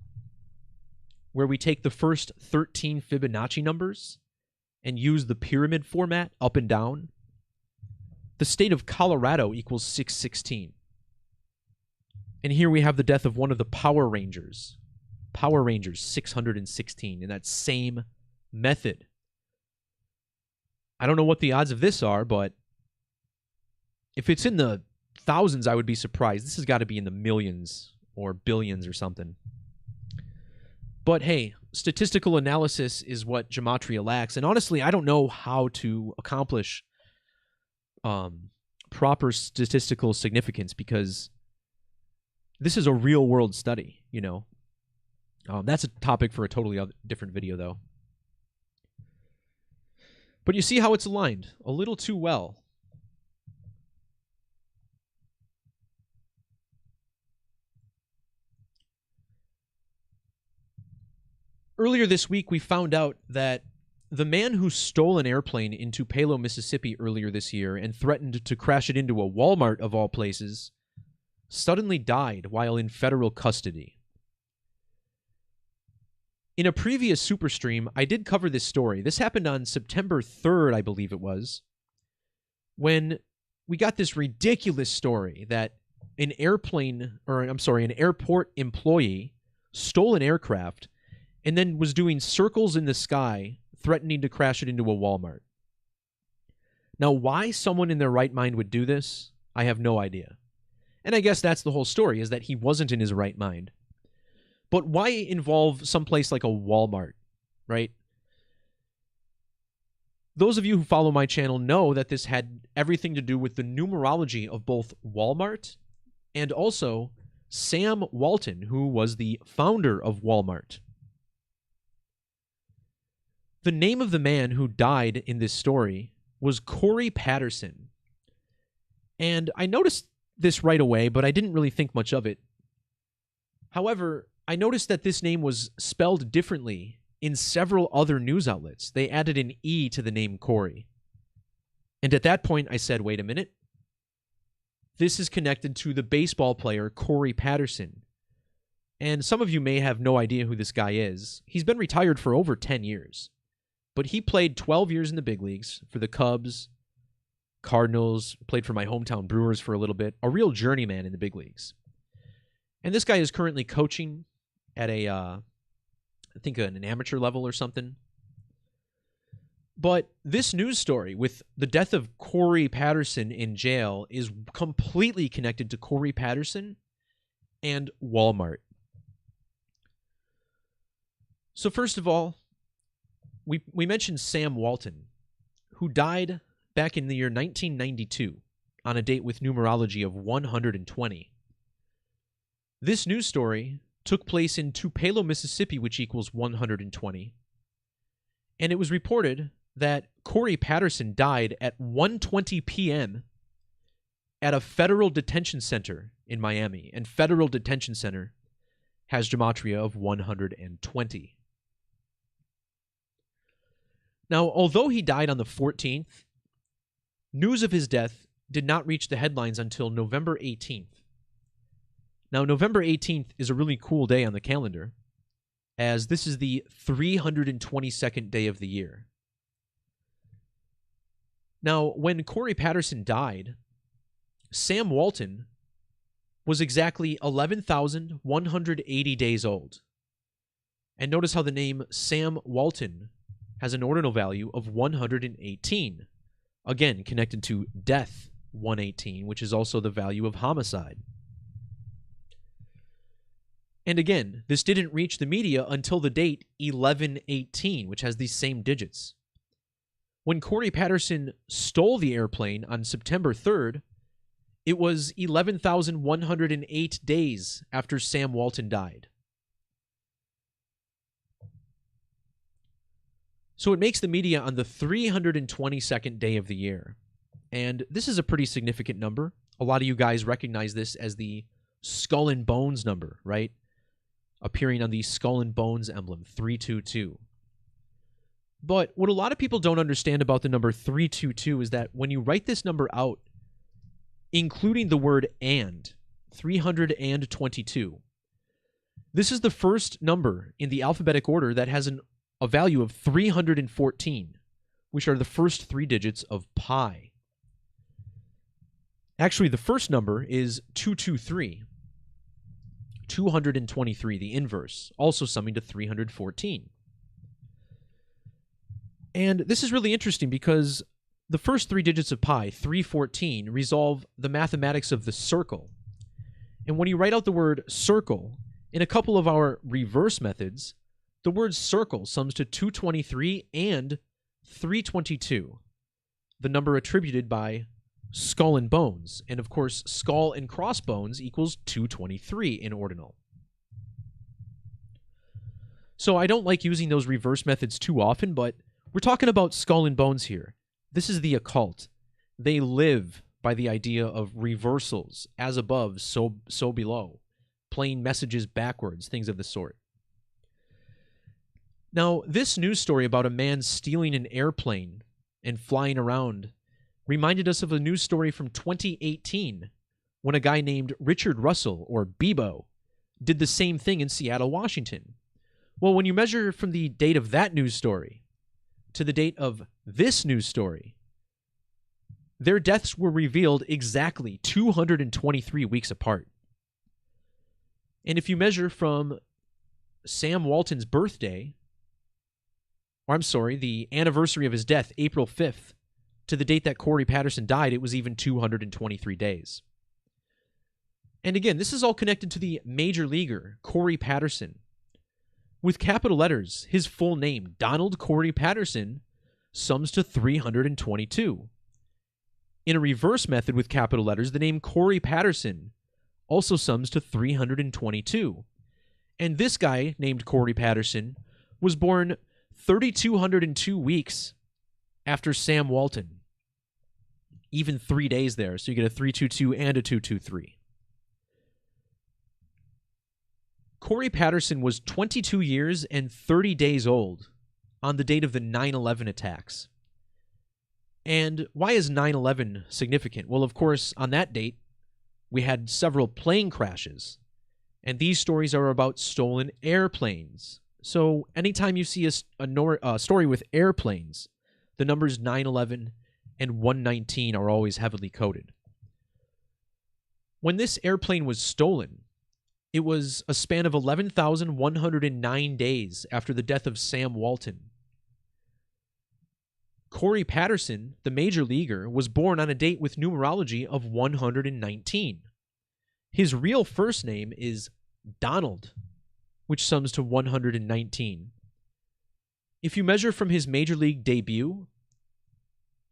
where we take the first 13 Fibonacci numbers and use the pyramid format up and down, the state of Colorado equals 616. And here we have the death of one of the Power Rangers. Power Rangers 616 in that same method. I don't know what the odds of this are, but if it's in the thousands, I would be surprised. This has got to be in the millions or billions or something. But hey, statistical analysis is what gematria lacks. And honestly, I don't know how to accomplish proper statistical significance because this is a real-world study, you know. That's a topic for a totally different video, though. But you see how it's aligned a little too well. Earlier this week, we found out that the man who stole an airplane in Tupelo, Mississippi earlier this year and threatened to crash it into a Walmart of all places suddenly died while in federal custody. In a previous Super Stream, I did cover this story. This happened on September 3rd, I believe it was, when we got this ridiculous story that an airport employee stole an aircraft and then was doing circles in the sky, threatening to crash it into a Walmart. Now, why someone in their right mind would do this, I have no idea. And I guess that's the whole story, is that he wasn't in his right mind. But why involve someplace like a Walmart, right? Those of you who follow my channel know that this had everything to do with the numerology of both Walmart and also Sam Walton, who was the founder of Walmart. The name of the man who died in this story was Corey Patterson. And I noticed this right away, but I didn't really think much of it. However, I noticed that this name was spelled differently in several other news outlets. They added an E to the name Corey. And at that point, I said, wait a minute. this is connected to the baseball player Corey Patterson. And some of you may have no idea who this guy is. He's been retired for over 10 years. But he played 12 years in the big leagues for the Cubs, Cardinals, played for my hometown Brewers for a little bit, a real journeyman in the big leagues. And this guy is currently coaching at I think an amateur level or something. But this news story with the death of Corey Patterson in jail is completely connected to Corey Patterson and Walmart. So first of all, we mentioned Sam Walton, who died back in the year 1992 on a date with numerology of 120. This news story took place in Tupelo, Mississippi, which equals 120. And it was reported that Corey Patterson died at 1:20 p.m. at a federal detention center in Miami. And federal detention center has Gematria of 120. Now, although he died on the 14th, news of his death did not reach the headlines until November 18th. Now, November 18th is a really cool day on the calendar, as this is the 322nd day of the year. Now, when Corey Patterson died, Sam Walton was exactly 11,180 days old. And notice how the name Sam Walton has an ordinal value of 118. Again, connected to death, 118, which is also the value of homicide. And again, this didn't reach the media until the date 11/18, which has these same digits. When Corey Patterson stole the airplane on September 3rd, it was 11,108 days after Sam Walton died. So it makes the media on the 322nd day of the year. And this is a pretty significant number. A lot of you guys recognize this as the skull and bones number, right? Appearing on the skull and bones emblem, 322. But what a lot of people don't understand about the number 322 is that when you write this number out, including the word and, 322, this is the first number in the alphabetic order that has a value of 314, which are the first three digits of pi. Actually, the first number is 223, 223, the inverse, also summing to 314. And this is really interesting because the first three digits of pi, 314, resolve the mathematics of the circle. And when you write out the word circle, in a couple of our reverse methods, the word circle sums to 223 and 322, the number attributed by skull and bones. And of course, skull and crossbones equals 223 in ordinal. So I don't like using those reverse methods too often, but we're talking about skull and bones here. This is the occult. They live by the idea of reversals, as above, so below, playing messages backwards, things of the sort. Now, this news story about a man stealing an airplane and flying around reminded us of a news story from 2018 when a guy named Richard Russell, or Bebo, did the same thing in Seattle, Washington. Well, when you measure from the date of that news story to the date of this news story, their deaths were revealed exactly 223 weeks apart. And if you measure from Sam Walton's birthday, the anniversary of his death, April 5th, to the date that Corey Patterson died, it was even 223 days. And again, this is all connected to the major leaguer, Corey Patterson. With capital letters, his full name, Donald Corey Patterson, sums to 322. In a reverse method with capital letters, the name Corey Patterson also sums to 322. And this guy, named Corey Patterson, was born 3,202 weeks after Sam Walton. Even 3 days there, so you get a 322 and a 223. Corey Patterson was 22 years and 30 days old on the date of the 9/11 attacks. And why is 9/11 significant? Well, of course, on that date, we had several plane crashes. And these stories are about stolen airplanes. So anytime you see a story with airplanes, the numbers 9/11 and 119 are always heavily coded. When this airplane was stolen, it was a span of 11,109 days after the death of Sam Walton. Corey Patterson, the major leaguer, was born on a date with numerology of 119. His real first name is Donald, which sums to 119. If you measure from his major league debut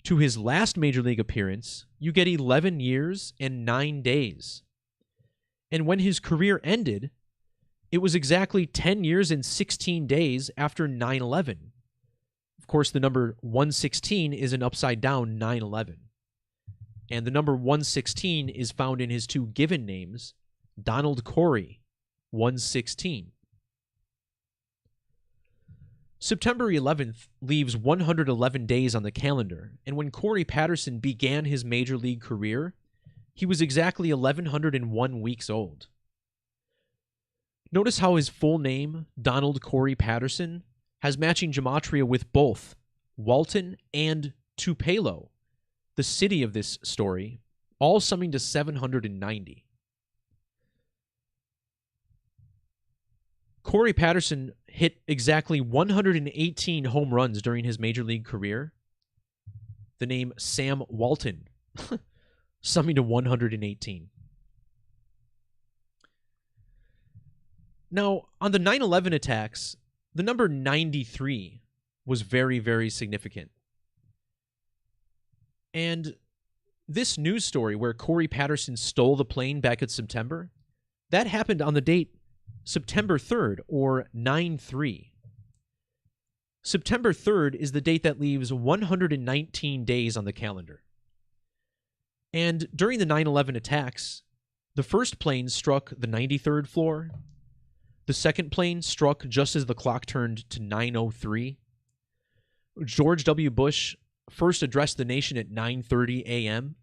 to his last major league appearance, you get 11 years and 9 days. And when his career ended, it was exactly 10 years and 16 days after 9/11. Of course, the number 116 is an upside-down 9/11. And the number 116 is found in his two given names, Donald Corey, 116. September 11th leaves 111 days on the calendar, and when Corey Patterson began his major league career, he was exactly 1,101 weeks old. Notice how his full name, Donald Corey Patterson, has matching gematria with both Walton and Tupelo, the city of this story, all summing to 790. Corey Patterson hit exactly 118 home runs during his major league career. The name Sam Walton, summing to 118. Now, on the 9/11 attacks, the number 93 was very, very significant. And this news story where Corey Patterson stole the plane back in September, that happened on the date September 3rd, or 9/3. September 3rd is the date that leaves 119 days on the calendar. And during the 9/11 attacks, the first plane struck the 93rd floor. The second plane struck just as the clock turned to 9:03. George W. Bush first addressed the nation at 9:30 a.m.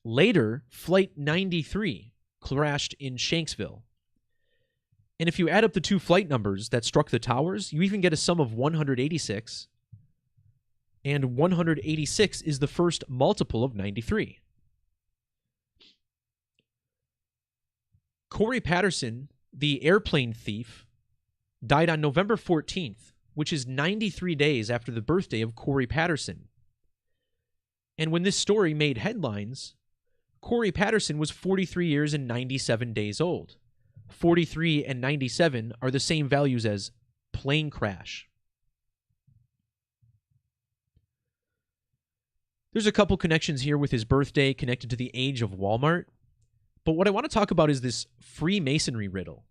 Later, Flight 93 crashed in Shanksville. And if you add up the two flight numbers that struck the towers, you even get a sum of 186. And 186 is the first multiple of 93. Corey Patterson, the airplane thief, died on November 14th, which is 93 days after the birthday of Corey Patterson. And when this story made headlines, Corey Patterson was 43 years and 97 days old. 43 and 97 are the same values as plane crash. There's a couple connections here with his birthday connected to the age of Walmart. But what I want to talk about is this Freemasonry riddle.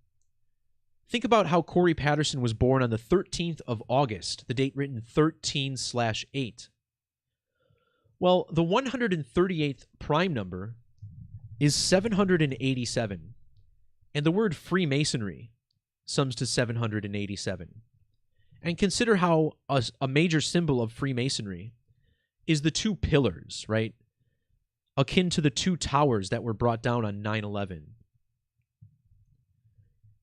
Think about how Corey Patterson was born on the 13th of August, the date written 13/8. Well, the 138th prime number is 787, and the word Freemasonry sums to 787. And consider how a major symbol of Freemasonry is the two pillars, right? Akin to the two towers that were brought down on 9/11.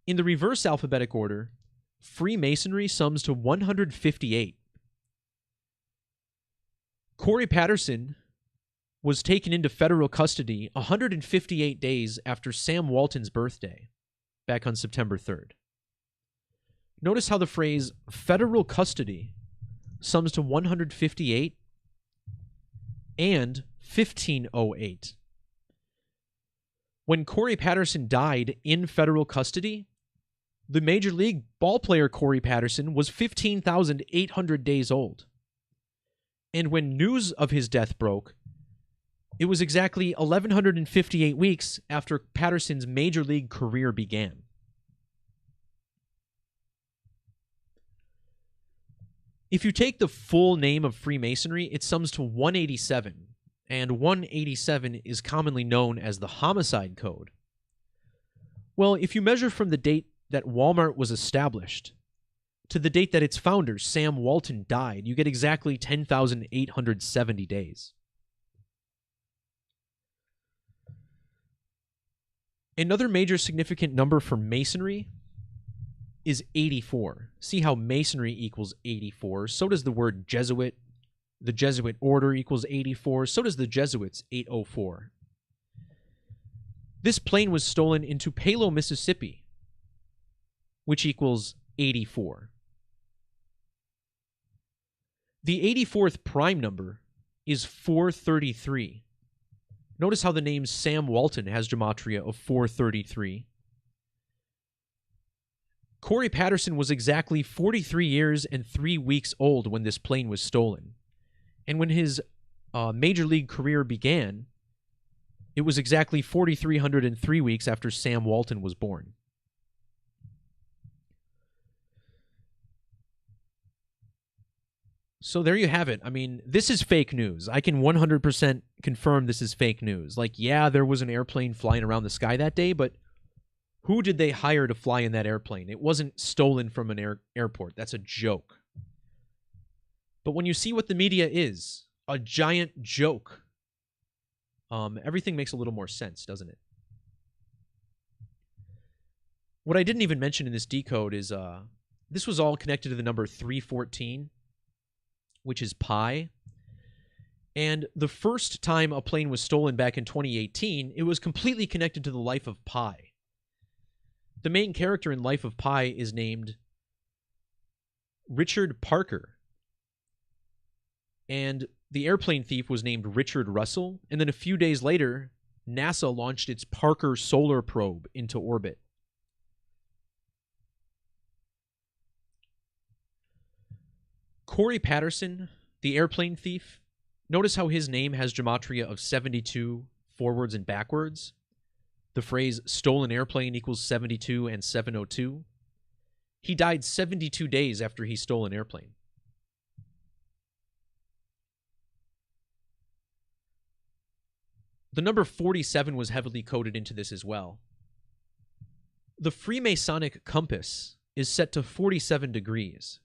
In the reverse alphabetic order, Freemasonry sums to 158. Corey Patterson was taken into federal custody 158 days after Sam Walton's birthday, back on September 3rd. Notice how the phrase federal custody sums to 158 and 1508. When Corey Patterson died in federal custody, the Major League ballplayer Corey Patterson was 15,800 days old. And when news of his death broke, it was exactly 1,158 weeks after Patterson's Major League career began. If you take the full name of Freemasonry, it sums to 187, and 187 is commonly known as the homicide code. Well, if you measure from the date that Walmart was established to the date that its founder, Sam Walton, died, you get exactly 10,870 days. Another major significant number for Masonry is 84. See how Masonry equals 84. So does the word Jesuit. The Jesuit order equals 84. So does the Jesuits, 804. This plane was stolen in Tupelo, Mississippi, which equals 84. The 84th prime number is 433. Notice how the name Sam Walton has gematria of 433. Corey Patterson was exactly 43 years and 3 weeks old when this plane was stolen. And when his major league career began, it was exactly 4,303 weeks after Sam Walton was born. So there you have it. I mean, this is fake news. I can 100% confirm this is fake news. Like, yeah, there was an airplane flying around the sky that day, but who did they hire to fly in that airplane? It wasn't stolen from an airport. That's a joke. But when you see what the media is, a giant joke, everything makes a little more sense, doesn't it? What I didn't even mention in this decode is this was all connected to the number 314, which is pi. And the first time a plane was stolen back in 2018, it was completely connected to the life of Pi. The main character in Life of Pi is named Richard Parker. And the airplane thief was named Richard Russell. And then a few days later, NASA launched its Parker Solar Probe into orbit. Corey Patterson, the airplane thief, notice how his name has gematria of 72 forwards and backwards? The phrase stolen airplane equals 72 and 702. He died 72 days after he stole an airplane. The number 47 was heavily coded into this as well. The Freemasonic compass is set to 47 degrees.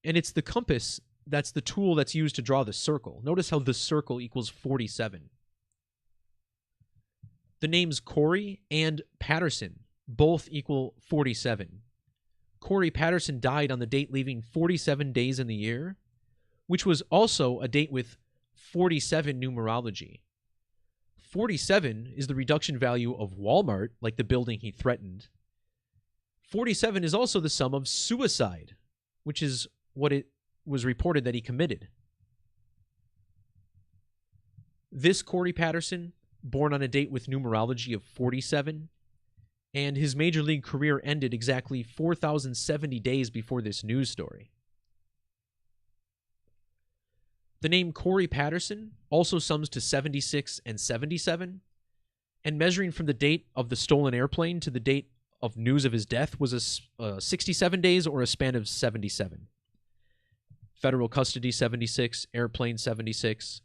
And it's the compass that's the tool that's used to draw the circle. Notice how the circle equals 47. The names Corey and Patterson both equal 47. Corey Patterson died on the date leaving 47 days in the year, which was also a date with 47 numerology. 47 is the reduction value of Walmart, like the building he threatened. 47 is also the sum of suicide, which is what it was reported that he committed. This Corey Patterson, born on a date with numerology of 47, and his major league career ended exactly 4,070 days before this news story. The name Corey Patterson also sums to 76 and 77, and measuring from the date of the stolen airplane to the date of news of his death was a 67 days or a span of 77. Federal custody 76, airplane 76,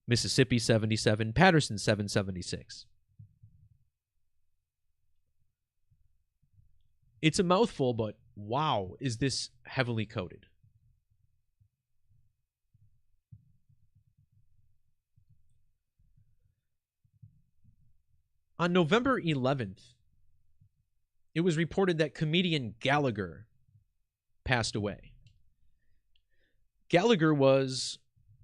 Mississippi 77, Patterson 776. It's a mouthful, but wow, is this heavily coded. On November 11th, it was reported that comedian Gallagher passed away. Gallagher was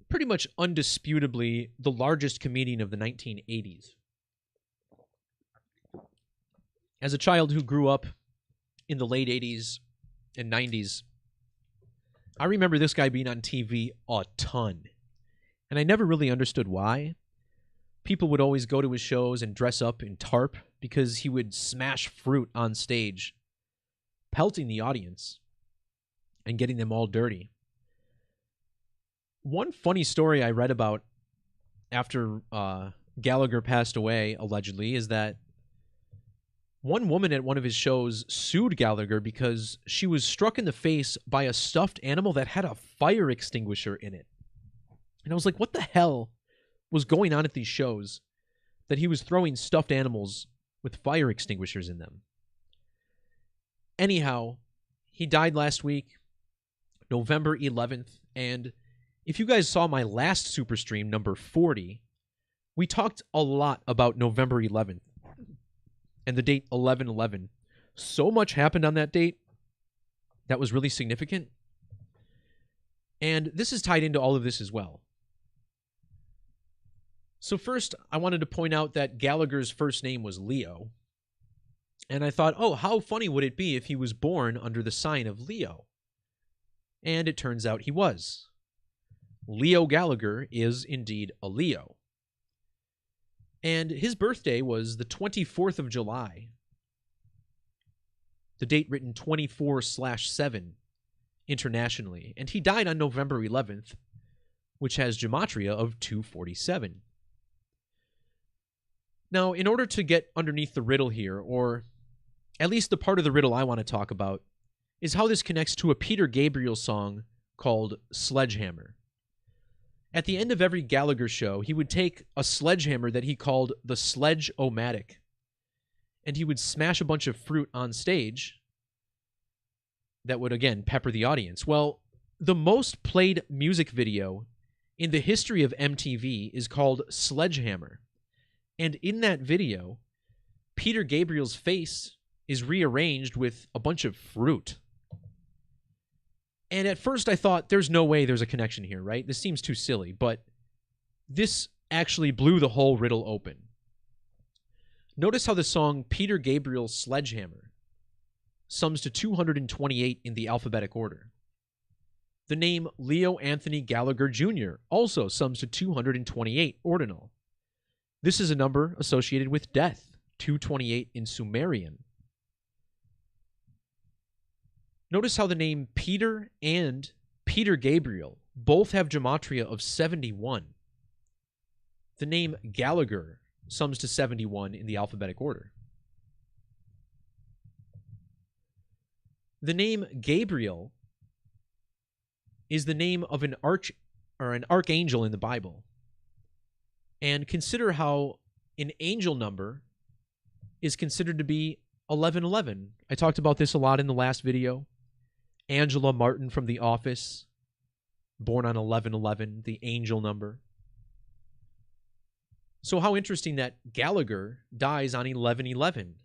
pretty much undisputably the largest comedian of the 1980s. As a child who grew up in the late 80s and 90s, I remember this guy being on TV a ton. And I never really understood why. People would always go to his shows and dress up in tarp because he would smash fruit on stage, pelting the audience and getting them all dirty. One funny story I read about after Gallagher passed away, allegedly, is that one woman at one of his shows sued Gallagher because she was struck in the face by a stuffed animal that had a fire extinguisher in it. And I was like, what the hell was going on at these shows that he was throwing stuffed animals with fire extinguishers in them? Anyhow, he died last week, November 11th, and if you guys saw my last super stream, number 40, we talked a lot about November 11th. and the date 11/11. So much happened on that date that was really significant. And this is tied into all of this as well. So first, I wanted to point out that Gallagher's first name was Leo. And I thought, oh, how funny would it be if he was born under the sign of Leo? And it turns out he was. Leo Gallagher is indeed a Leo. And his birthday was the 24th of July. The date written 24/7 internationally. And he died on November 11th, which has Gematria of 247. Now, in order to get underneath the riddle here, or at least the part of the riddle I want to talk about, is how this connects to a Peter Gabriel song called Sledgehammer. At the end of every Gallagher show, he would take a sledgehammer that he called the Sledge-O-Matic, and he would smash a bunch of fruit on stage that would, again, pepper the audience. Well, the most played music video in the history of MTV is called Sledgehammer. And in that video, Peter Gabriel's face is rearranged with a bunch of fruit. And at first I thought, there's no way there's a connection here, right? This seems too silly, but this actually blew the whole riddle open. Notice how the song Peter Gabriel's Sledgehammer sums to 228 in the alphabetic order. The name Leo Anthony Gallagher Jr. also sums to 228 ordinal. This is a number associated with death, 228 in Sumerian. Notice how the name Peter and Peter Gabriel both have gematria of 71. The name Gallagher sums to 71 in the alphabetic order. The name Gabriel is the name of an archangel in the Bible. And consider how an angel number is considered to be 1111. I talked about this a lot in the last video. Angela Martin from The Office, born on 1111, the angel number. So how interesting that Gallagher dies on 1111,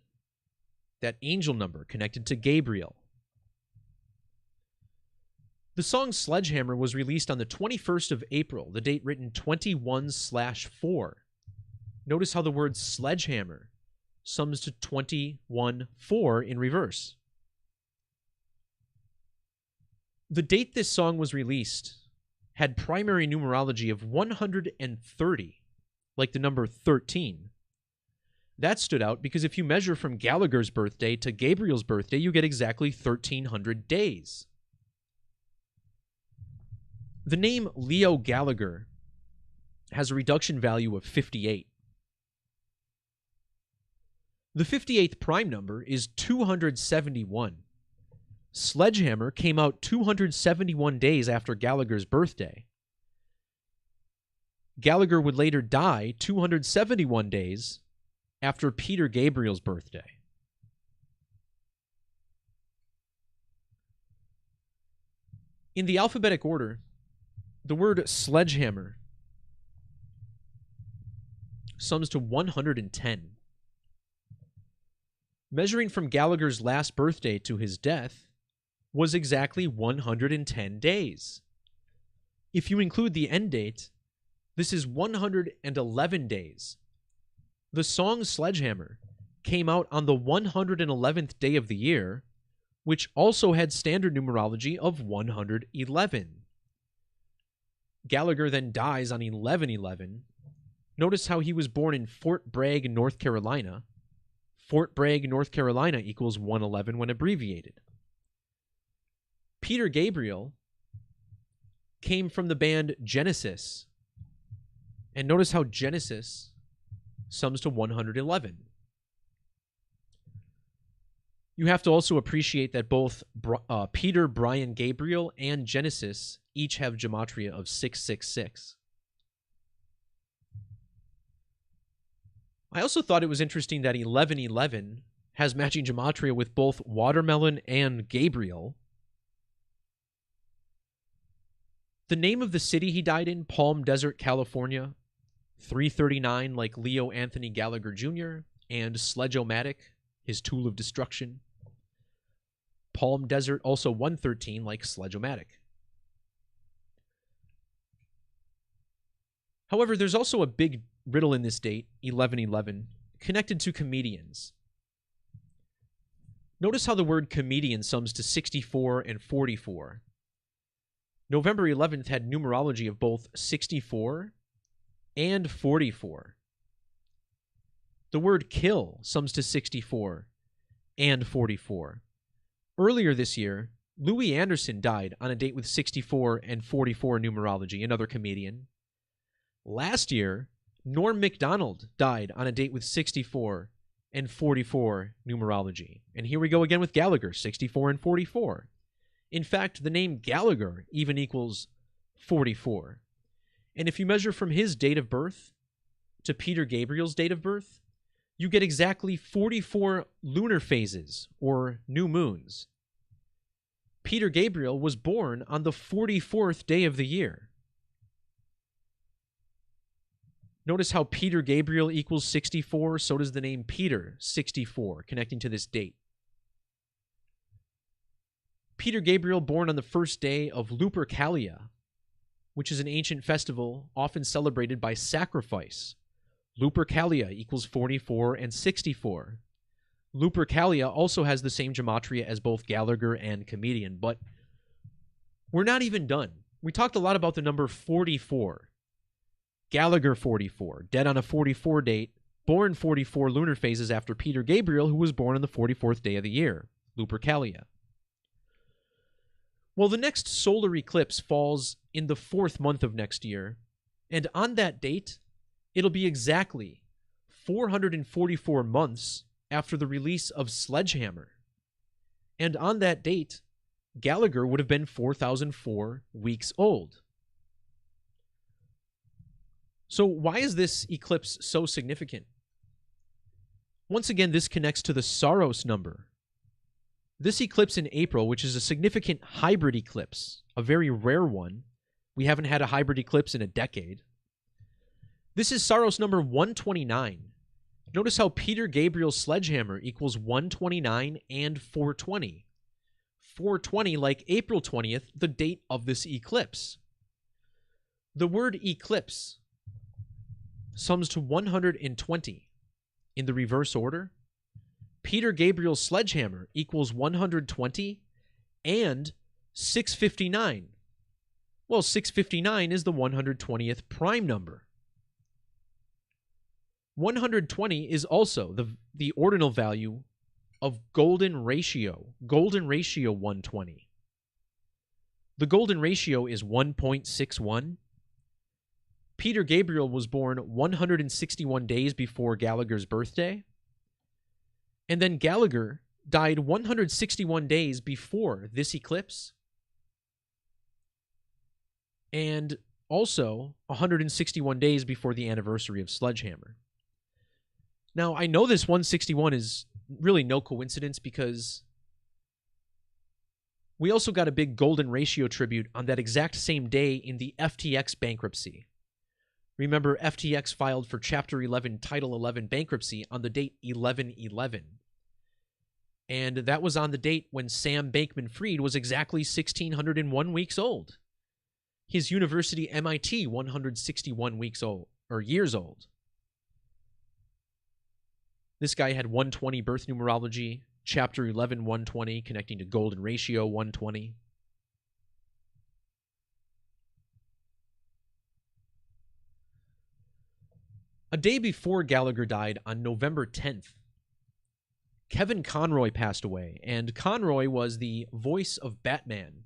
that angel number connected to Gabriel. The song Sledgehammer was released on the 21st of April, the date written 21/4. Notice how the word sledgehammer sums to 21/4 in reverse. The date this song was released had primary numerology of 130, like the number 13. That stood out because if you measure from Gallagher's birthday to Gabriel's birthday, you get exactly 1,300 days. The name Leo Gallagher has a reduction value of 58. The 58th prime number is 271. Sledgehammer came out 271 days after Gallagher's birthday. Gallagher would later die 271 days after Peter Gabriel's birthday. In the alphabetic order, the word sledgehammer sums to 110. Measuring from Gallagher's last birthday to his death was exactly 110 days. If you include the end date, this is 111 days. The song Sledgehammer came out on the 111th day of the year, which also had standard numerology of 111. Gallagher then dies on 11/11. Notice how he was born in Fort Bragg, North Carolina. Fort Bragg, North Carolina equals 111 when abbreviated. Peter Gabriel came from the band Genesis. And notice how Genesis sums to 111. You have to also appreciate that both Peter, Brian, Gabriel, and Genesis each have gematria of 666. I also thought it was interesting that 1111 has matching gematria with both Watermelon and Gabriel. The name of the city he died in, Palm Desert, California, 339 like Leo Anthony Gallagher Jr., and Sledge-O-Matic, his tool of destruction. Palm Desert, also 113, like Sledge-O-Matic. However, there's also a big riddle in this date, 1111, connected to comedians. Notice how the word comedian sums to 64 and 44. November 11th had numerology of both 64 and 44. The word kill sums to 64 and 44. Earlier this year, Louis Anderson died on a date with 64 and 44 numerology, another comedian. Last year, Norm Macdonald died on a date with 64 and 44 numerology. And here we go again with Gallagher, 64 and 44. In fact, the name Gallagher even equals 44. And if you measure from his date of birth to Peter Gabriel's date of birth, you get exactly 44 lunar phases, or new moons. Peter Gabriel was born on the 44th day of the year. Notice how Peter Gabriel equals 64, so does the name Peter, 64, connecting to this date. Peter Gabriel born on the first day of Lupercalia, which is an ancient festival often celebrated by sacrifice. Lupercalia equals 44 and 64. Lupercalia also has the same gematria as both Gallagher and comedian, but we're not even done. We talked a lot about the number 44. Gallagher 44, dead on a 44 date, born 44 lunar phases after Peter Gabriel, who was born on the 44th day of the year, Lupercalia. Well, the next solar eclipse falls in the 4th month of next year, and on that date, it'll be exactly 444 months after the release of Sledgehammer. And on that date, Gallagher would have been 4,004 weeks old. So why is this eclipse so significant? Once again, this connects to the Saros number. This eclipse in April, which is a significant hybrid eclipse, a very rare one. We haven't had a hybrid eclipse in a decade. This is Saros number 129. Notice how Peter Gabriel's Sledgehammer equals 129 and 420. 420 like April 20th, the date of this eclipse. The word eclipse sums to 120 in the reverse order. Peter Gabriel's Sledgehammer equals 120 and 659. Well, 659 is the 120th prime number. 120 is also the ordinal value of golden ratio 120. The golden ratio is 1.61. Peter Gabriel was born 161 days before Gallagher's birthday. And then Gallagher died 161 days before this eclipse. And also 161 days before the anniversary of Sledgehammer. Now, I know this 161 is really no coincidence because we also got a big golden ratio tribute on that exact same day in the FTX bankruptcy. Remember, FTX filed for Chapter 11, Title 11 bankruptcy on the date 11/11. And that was on the date when Sam Bankman-Fried was exactly 1,601 weeks old. His university, MIT, 161 weeks old, or years old. This guy had 120 birth numerology, Chapter 11, 120, connecting to golden ratio 120. A day before Gallagher died, on November 10th, Kevin Conroy passed away, and Conroy was the voice of Batman,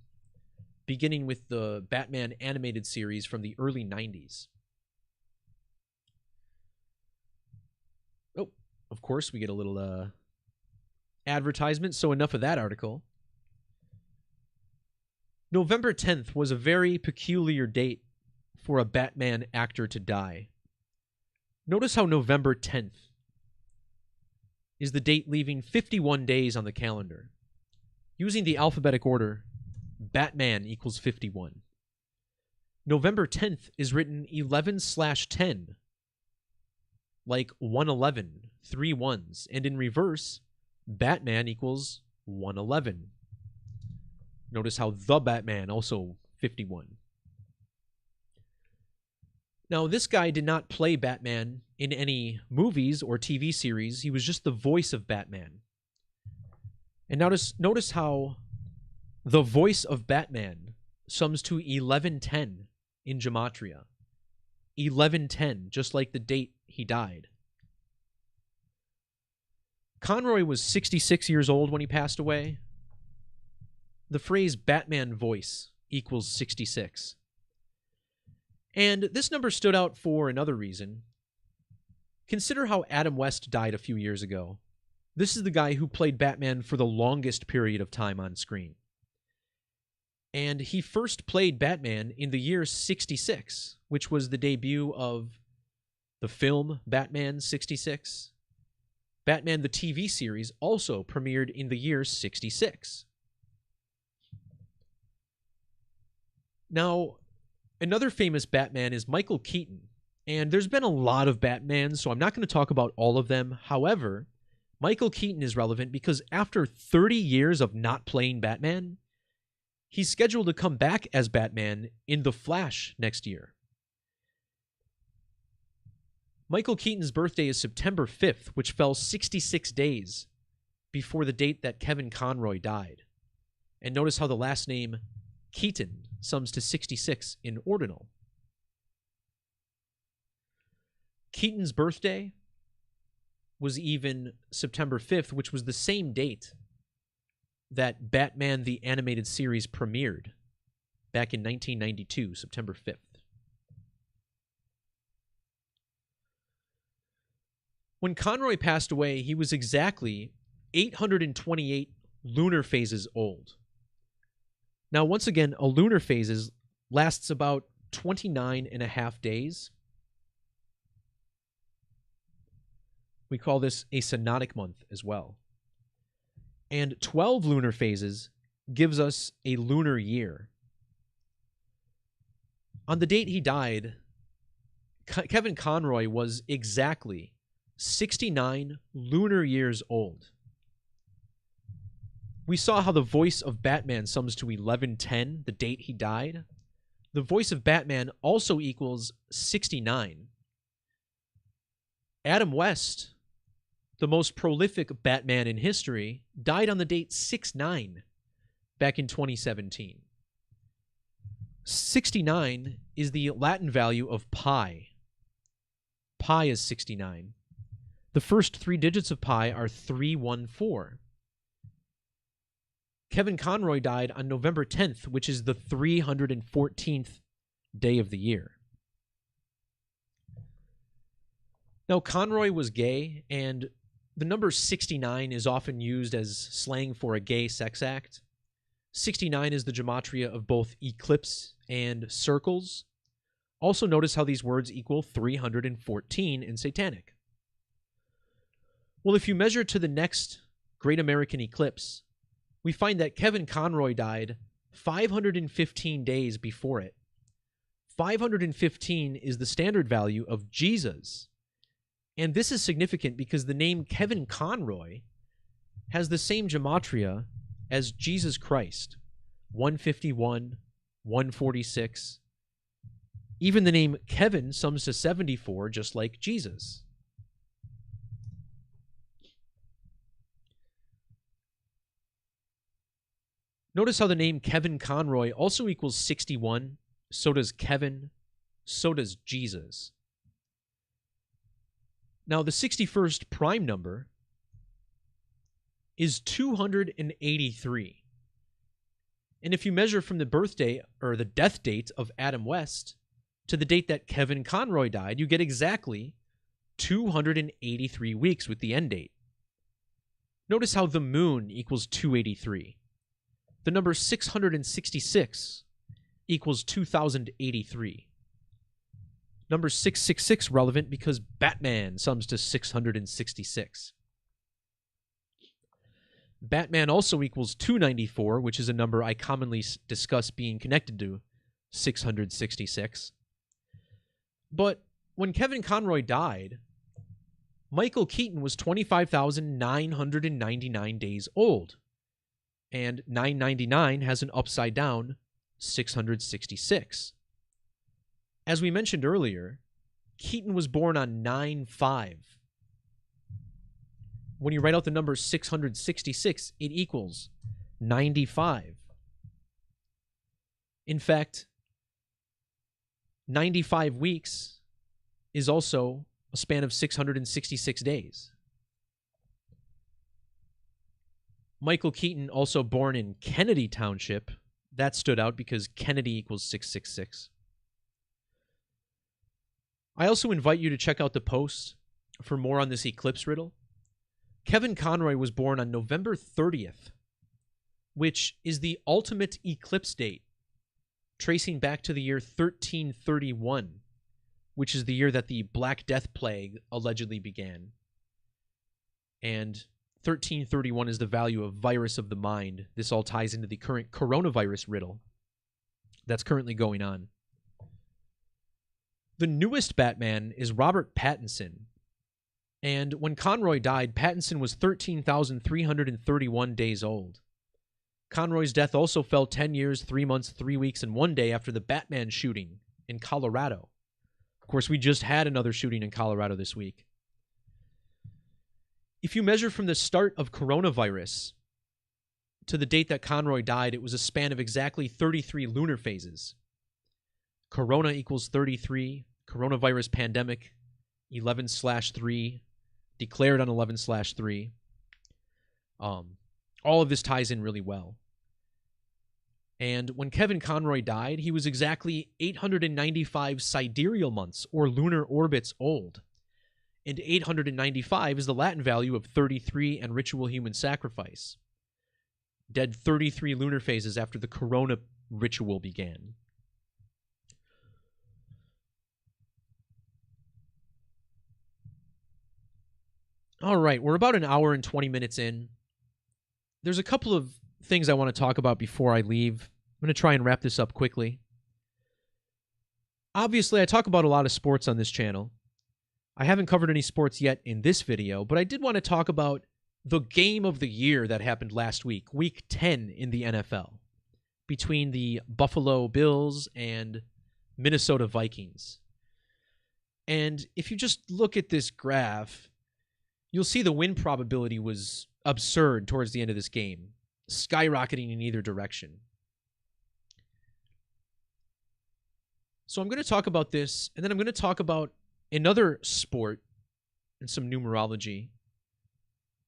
beginning with the Batman animated series from the early 90s. Oh, of course, we get a little advertisement, so enough of that article. November 10th was a very peculiar date for a Batman actor to die. Notice how November 10th is the date leaving 51 days on the calendar. Using the alphabetic order, Batman equals 51. November 10th is written 11/10, like 111 3 ones. And in reverse, Batman equals 111. Notice how the Batman also 51. Now, this guy did not play Batman in any movies or TV series. He was just the voice of Batman. And notice how the voice of Batman sums to 1110 in Gematria. 1110, just like the date he died. Conroy was 66 years old when he passed away. The phrase Batman voice equals 66. And this number stood out for another reason. Consider how Adam West died a few years ago. This is the guy who played Batman for the longest period of time on screen. And he first played Batman in the year 66, which was the debut of the film Batman 66. Batman the TV series also premiered in the year 66. Now, another famous Batman is Michael Keaton, and there's been a lot of Batmans, so I'm not going to talk about all of them. However, Michael Keaton is relevant because after 30 years of not playing Batman, he's scheduled to come back as Batman in The Flash next year. Michael Keaton's birthday is September 5th, which fell 66 days before the date that Kevin Conroy died. And notice how the last name Keaton sums to 66 in ordinal. Keaton's birthday was even September 5th, which was the same date that Batman the Animated Series premiered back in 1992, September 5th. When Conroy passed away, he was exactly 828 lunar phases old. Now, once again, a lunar phase lasts about 29 and a half days. We call this a synodic month as well. And 12 lunar phases gives us a lunar year. On the date he died, Kevin Conroy was exactly 69 lunar years old. We saw how the voice of Batman sums to 1110, the date he died. The voice of Batman also equals 69. Adam West, the most prolific Batman in history, died on the date 6/9 back in 2017. 69 is the Latin value of pi. Pi is 69. The first 3 digits of pi are 314. Kevin Conroy died on November 10th, which is the 314th day of the year. Now, Conroy was gay, and the number 69 is often used as slang for a gay sex act. 69 is the gematria of both eclipse and circles. Also notice how these words equal 314 in Satanic. Well, if you measure to the next Great American Eclipse, we find that Kevin Conroy died 515 days before it. 515 is the standard value of Jesus. And this is significant because the name Kevin Conroy has the same gematria as Jesus Christ. 151, 146. Even the name Kevin sums to 74, just like Jesus. Notice how the name Kevin Conroy also equals 61. So does Kevin. So does Jesus. Now, the 61st prime number is 283. And if you measure from the birthday or the death date of Adam West to the date that Kevin Conroy died, you get exactly 283 weeks with the end date. Notice how the moon equals 283. The number 666 equals 2083. Number 666 relevant because Batman sums to 666. Batman also equals 294, which is a number I commonly discuss being connected to 666. But when Kevin Conroy died, Michael Keaton was 25,999 days old. And 999 has an upside down 666. As we mentioned earlier, Keaton was born on 9/5. When you write out the number 666, it equals 95. In fact, 95 weeks is also a span of 666 days. Michael Keaton, also born in Kennedy Township. That stood out because Kennedy equals 666. I also invite you to check out the post for more on this eclipse riddle. Kevin Conroy was born on November 30th, which is the ultimate eclipse date, tracing back to the year 1331, which is the year that the Black Death Plague allegedly began. And 1331 is the value of virus of the mind. This all ties into the current coronavirus riddle that's currently going on. The newest Batman is Robert Pattinson. And when Conroy died, Pattinson was 13,331 days old. Conroy's death also fell 10 years, 3 months, 3 weeks, and 1 day after the Batman shooting in Colorado. Of course, we just had another shooting in Colorado this week. If you measure from the start of coronavirus to the date that Conroy died, it was a span of exactly 33 lunar phases. Corona equals 33, coronavirus pandemic 11/3, declared on 11/3. All of this ties in really well. And when Kevin Conroy died, he was exactly 895 sidereal months, or lunar orbits, old. And 895 is the Latin value of 33 and ritual human sacrifice. Dead 33 lunar phases after the corona ritual began. All right, we're about an hour and 20 minutes in. There's a couple of things I want to talk about before I leave. I'm going to try and wrap this up quickly. Obviously, I talk about a lot of sports on this channel. I haven't covered any sports yet in this video, but I did want to talk about the game of the year that happened last week, week 10 in the NFL, between the Buffalo Bills and Minnesota Vikings. And if you just look at this graph, you'll see the win probability was absurd towards the end of this game, skyrocketing in either direction. So I'm going to talk about this, and then I'm going to talk about another sport and some numerology.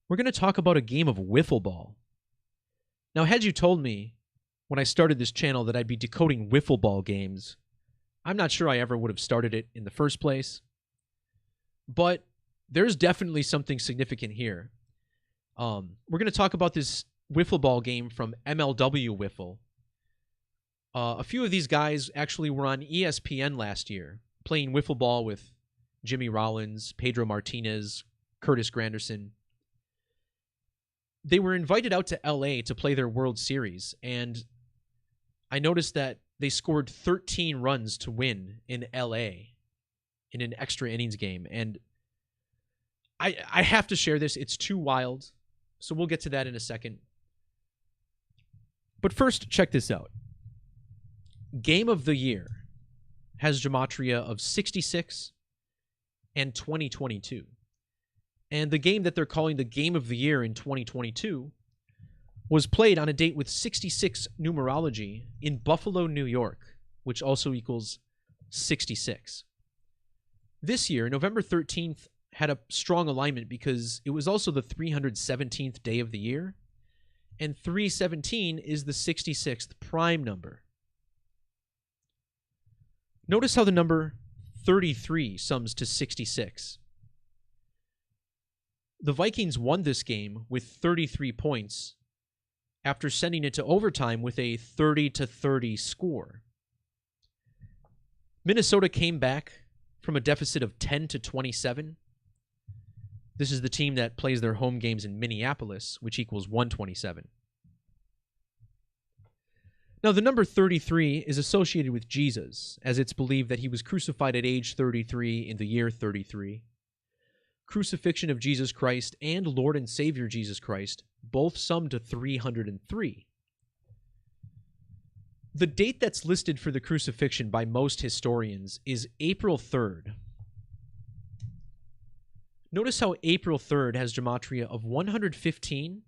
We're going to talk about a game of wiffle ball. Now, had you told me when I started this channel that I'd be decoding wiffle ball games, I'm not sure I ever would have started it in the first place. But there's definitely something significant here. We're going to talk about this wiffle ball game from MLW Wiffle. A few of these guys actually were on ESPN last year, playing wiffle ball with Jimmy Rollins, Pedro Martinez, Curtis Granderson. They were invited out to LA to play their World Series, and I noticed that they scored 13 runs to win in LA in an extra innings game. And I have to share this. It's too wild. So we'll get to that in a second. But first, check this out. Game of the year has Gematria of 66 and 2022. And the game that they're calling the Game of the Year in 2022 was played on a date with 66 numerology in Buffalo, New York, which also equals 66. This year, November 13th, had a strong alignment because it was also the 317th day of the year, and 317 is the 66th prime number. Notice how the number 33 sums to 66. The Vikings won this game with 33 points after sending it to overtime with a 30-30 score. Minnesota came back from a deficit of 10-27. This is the team that plays their home games in Minneapolis, which equals 127. Now, the number 33 is associated with Jesus, as it's believed that he was crucified at age 33 in the year 33. crucifixion of Jesus Christ and Lord and Savior Jesus Christ both sum to 303. The date that's listed for the crucifixion by most historians is April 3rd. Notice how April 3rd has gematria of 115,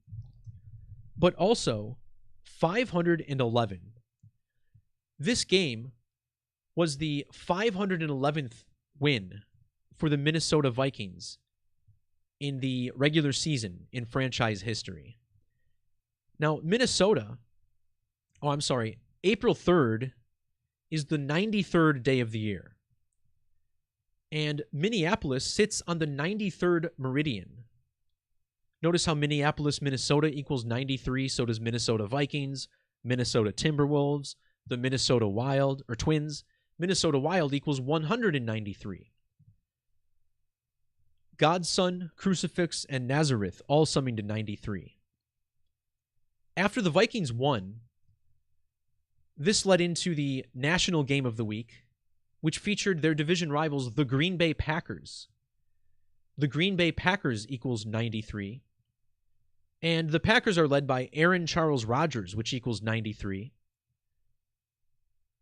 but also 511. This game was the 511th win for the Minnesota Vikings in the regular season in franchise history. Now, April 3rd is the 93rd day of the year. And Minneapolis sits on the 93rd meridian. Notice how Minneapolis, Minnesota equals 93, so does Minnesota Vikings, Minnesota Timberwolves, the Minnesota Wild, or Twins. Minnesota Wild equals 193. God's Son, Crucifix, and Nazareth all summing to 93. After the Vikings won, this led into the national game of the week, which featured their division rivals, the Green Bay Packers. The Green Bay Packers equals 93. And the Packers are led by Aaron Charles Rodgers, which equals 93,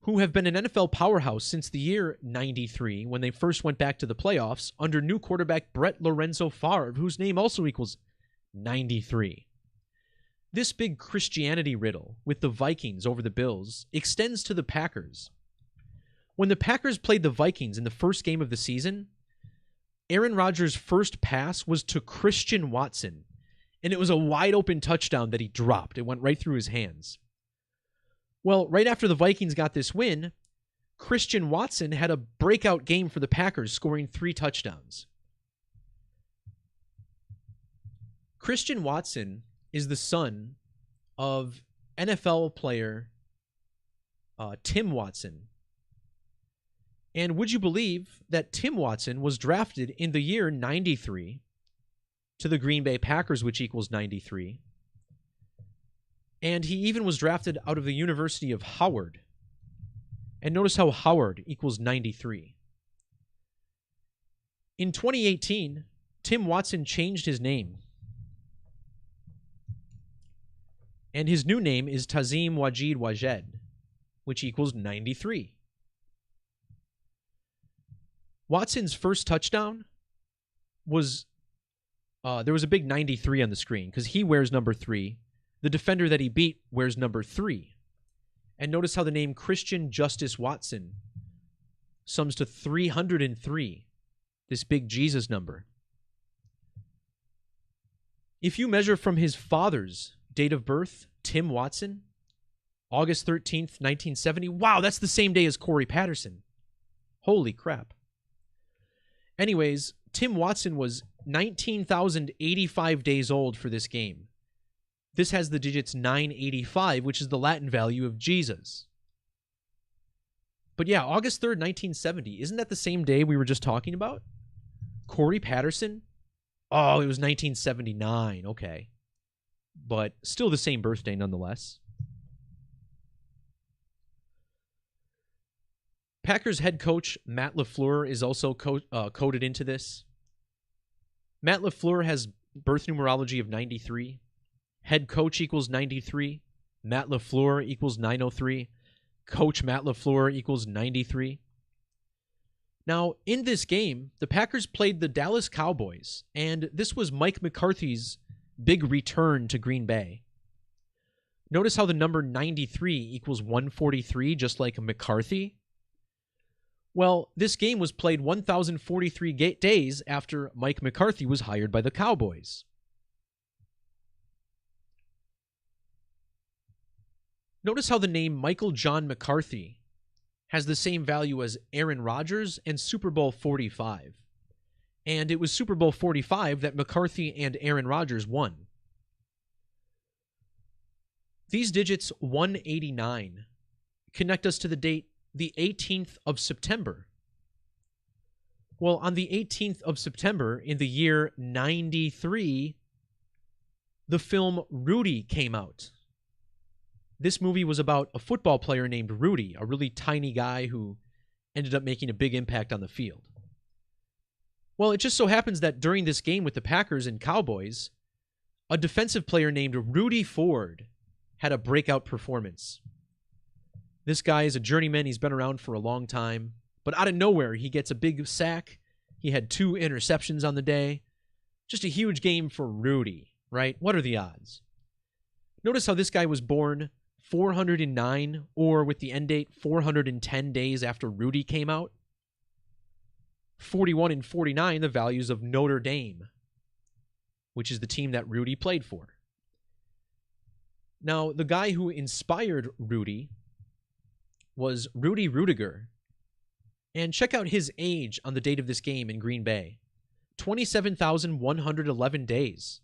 who have been an NFL powerhouse since the year 93, when they first went back to the playoffs under new quarterback Brett Lorenzo Favre, whose name also equals 93. This big Christianity riddle with the Vikings over the Bills extends to the Packers. When the Packers played the Vikings in the first game of the season, Aaron Rodgers' first pass was to Christian Watson, and it was a wide-open touchdown that he dropped. It went right through his hands. Well, right after the Vikings got this win, Christian Watson had a breakout game for the Packers, scoring 3 touchdowns. Christian Watson is the son of NFL player Tim Watson. And would you believe that Tim Watson was drafted in the year 93 to the Green Bay Packers, which equals 93. And he even was drafted out of the University of Howard. And notice how Howard equals 93. In 2018, Tim Watson changed his name. And his new name is Tazim Wajid Wajed, which equals 93. Watson's first touchdown was, there was a big 93 on the screen because he wears number 3. The defender that he beat wears number 3. And notice how the name Christian Justice Watson sums to 303, this big Jesus number. If you measure from his father's date of birth, Tim Watson, August 13th, 1970, wow, that's the same day as Corey Patterson. Holy crap. Anyways, Tim Watson was 19,085 days old for this game. This has the digits 985, which is the Latin value of Jesus. But yeah, August 3rd, 1970. Isn't that the same day we were just talking about? Corey Patterson? Oh, it was 1979. Okay. But still the same birthday nonetheless. Packers head coach Matt LaFleur is also coded into this. Matt LaFleur has birth numerology of 93. Head coach equals 93. Matt LaFleur equals 903. Coach Matt LaFleur equals 93. Now, in this game, the Packers played the Dallas Cowboys, and this was Mike McCarthy's big return to Green Bay. Notice how the number 93 equals 143, just like McCarthy. Well, this game was played 1,043 days after Mike McCarthy was hired by the Cowboys. Notice how the name Michael John McCarthy has the same value as Aaron Rodgers and Super Bowl 45. And it was Super Bowl 45 that McCarthy and Aaron Rodgers won. These digits 189 connect us to the date the 18th of September. Well, on the 18th of September in the year 93, the film Rudy came out. This movie was about a football player named Rudy, a really tiny guy who ended up making a big impact on the field. Well, it just so happens that during this game with the Packers and Cowboys, a defensive player named Rudy Ford had a breakout performance. This guy is a journeyman. He's been around for a long time. But out of nowhere, he gets a big sack. He had 2 interceptions on the day. Just a huge game for Rudy, right? What are the odds? Notice how this guy was born 409, or with the end date, 410 days after Rudy came out. 41 and 49, the values of Notre Dame, which is the team that Rudy played for. Now, the guy who inspired Rudy was Rudy Rudiger. And check out his age on the date of this game in Green Bay. 27,111 days.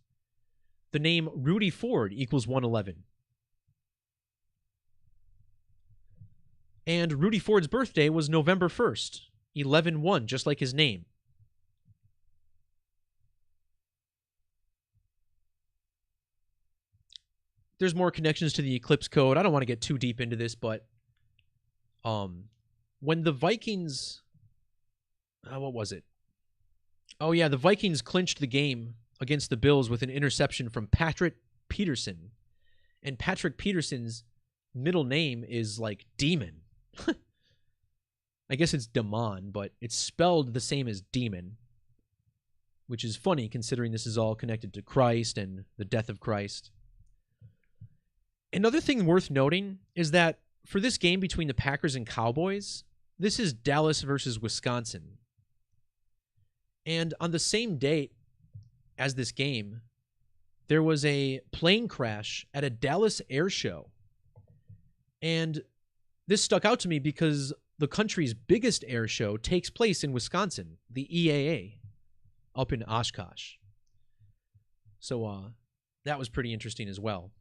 The name Rudy Ford equals 111. And Rudy Ford's birthday was November 1st, 11-1, just like his name. There's more connections to the Eclipse code. I don't want to get too deep into this, but when the Vikings, what was it? Oh yeah, the Vikings clinched the game against the Bills with an interception from Patrick Peterson. And Patrick Peterson's middle name is like demon. I guess it's Demon, but it's spelled the same as demon, which is funny considering this is all connected to Christ and the death of Christ. Another thing worth noting is that for this game between the Packers and Cowboys, this is Dallas versus Wisconsin. And on the same date as this game, there was a plane crash at a Dallas air show. And this stuck out to me because the country's biggest air show takes place in Wisconsin, the EAA, up in Oshkosh. So that was pretty interesting as well.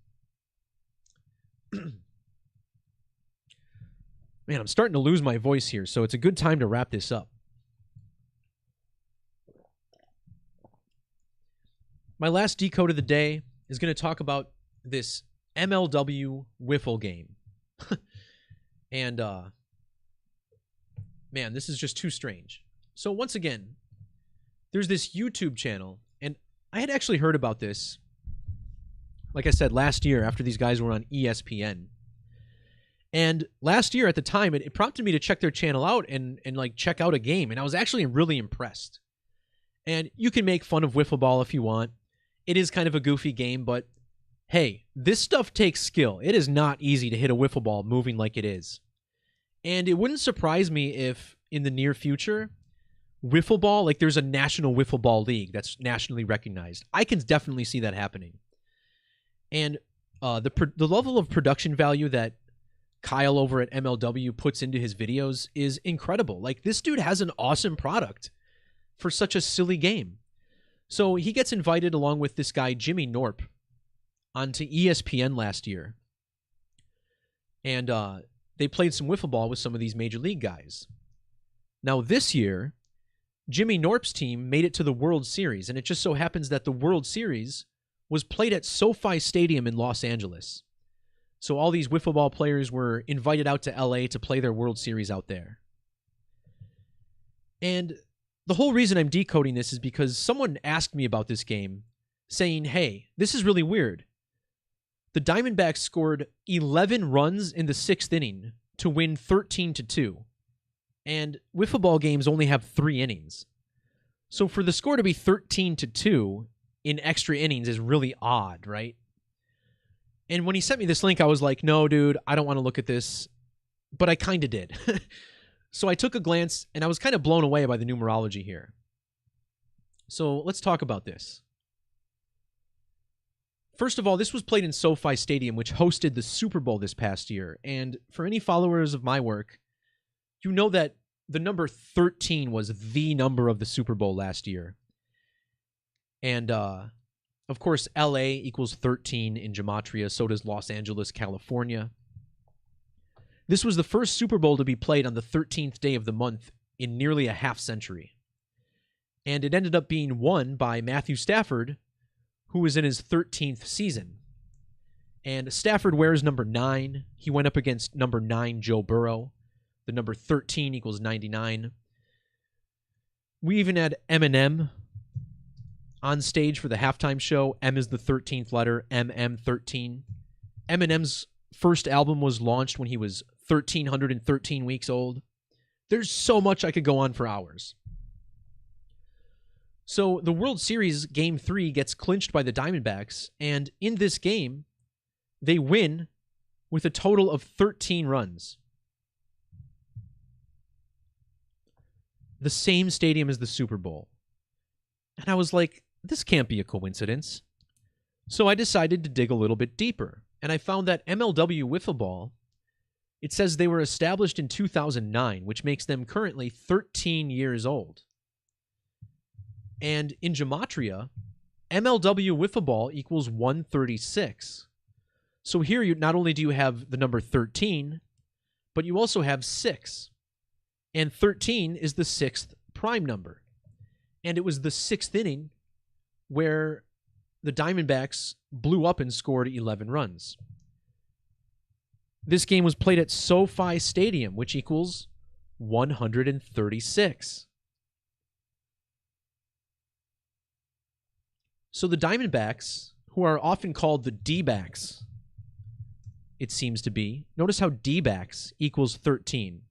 Man, I'm starting to lose my voice here, so it's a good time to wrap this up. My last decode of the day is going to talk about this MLW Wiffle game. And, man, this is just too strange. So once again, there's this YouTube channel, and I had actually heard about this, like I said, last year after these guys were on ESPN. And last year at the time, it prompted me to check their channel out and like check out a game, and I was actually really impressed. And you can make fun of wiffle ball if you want. It is kind of a goofy game, but hey, this stuff takes skill. It is not easy to hit a wiffle ball moving like it is. And it wouldn't surprise me if in the near future, wiffle ball, like there's a national wiffle ball league that's nationally recognized. I can definitely see that happening. And the level of production value that Kyle over at MLW puts into his videos is incredible. Like, this dude has an awesome product for such a silly game. So he gets invited along with this guy, Jimmy Norp, onto ESPN last year. And they played some wiffle ball with some of these major league guys. Now this year, Jimmy Norp's team made it to the World Series, and it just so happens that the World Series was played at SoFi Stadium in Los Angeles. So all these wiffle ball players were invited out to LA to play their World Series out there. And the whole reason I'm decoding this is because someone asked me about this game, saying, hey, this is really weird. The Diamondbacks scored 11 runs in the 6th inning to win 13-2. And wiffle ball games only have 3 innings. So for the score to be 13-2 in extra innings is really odd, right? And when he sent me this link, I was like, no, dude, I don't want to look at this. But I kind of did. So I took a glance, and I was kind of blown away by the numerology here. So let's talk about this. First of all, this was played in SoFi Stadium, which hosted the Super Bowl this past year. And for any followers of my work, you know that the number 13 was the number of the Super Bowl last year. And, of course, LA equals 13 in Gematria. So does Los Angeles, California. This was the first Super Bowl to be played on the 13th day of the month in nearly a half century. And it ended up being won by Matthew Stafford, who was in his 13th season. And Stafford wears number 9. He went up against number 9, Joe Burrow. The number 13 equals 99. We even had Eminem on stage for the halftime show. M is the 13th letter, MM13. Eminem's first album was launched when he was 1,313 weeks old. There's so much I could go on for hours. So the World Series Game 3 gets clinched by the Diamondbacks, and in this game, they win with a total of 13 runs. The same stadium as the Super Bowl. And I was like, this can't be a coincidence. So I decided to dig a little bit deeper, and I found that MLW Wiffle Ball, it says they were established in 2009, which makes them currently 13 years old. And in Gematria, MLW Wiffle Ball equals 136. So here, not only do you have the number 13, but you also have 6. And 13 is the 6th prime number. And it was the 6th inning where the Diamondbacks blew up and scored 11 runs. This game was played at SoFi Stadium, which equals 136. So the Diamondbacks, who are often called the D-backs, it seems to be, notice how D-backs equals 13.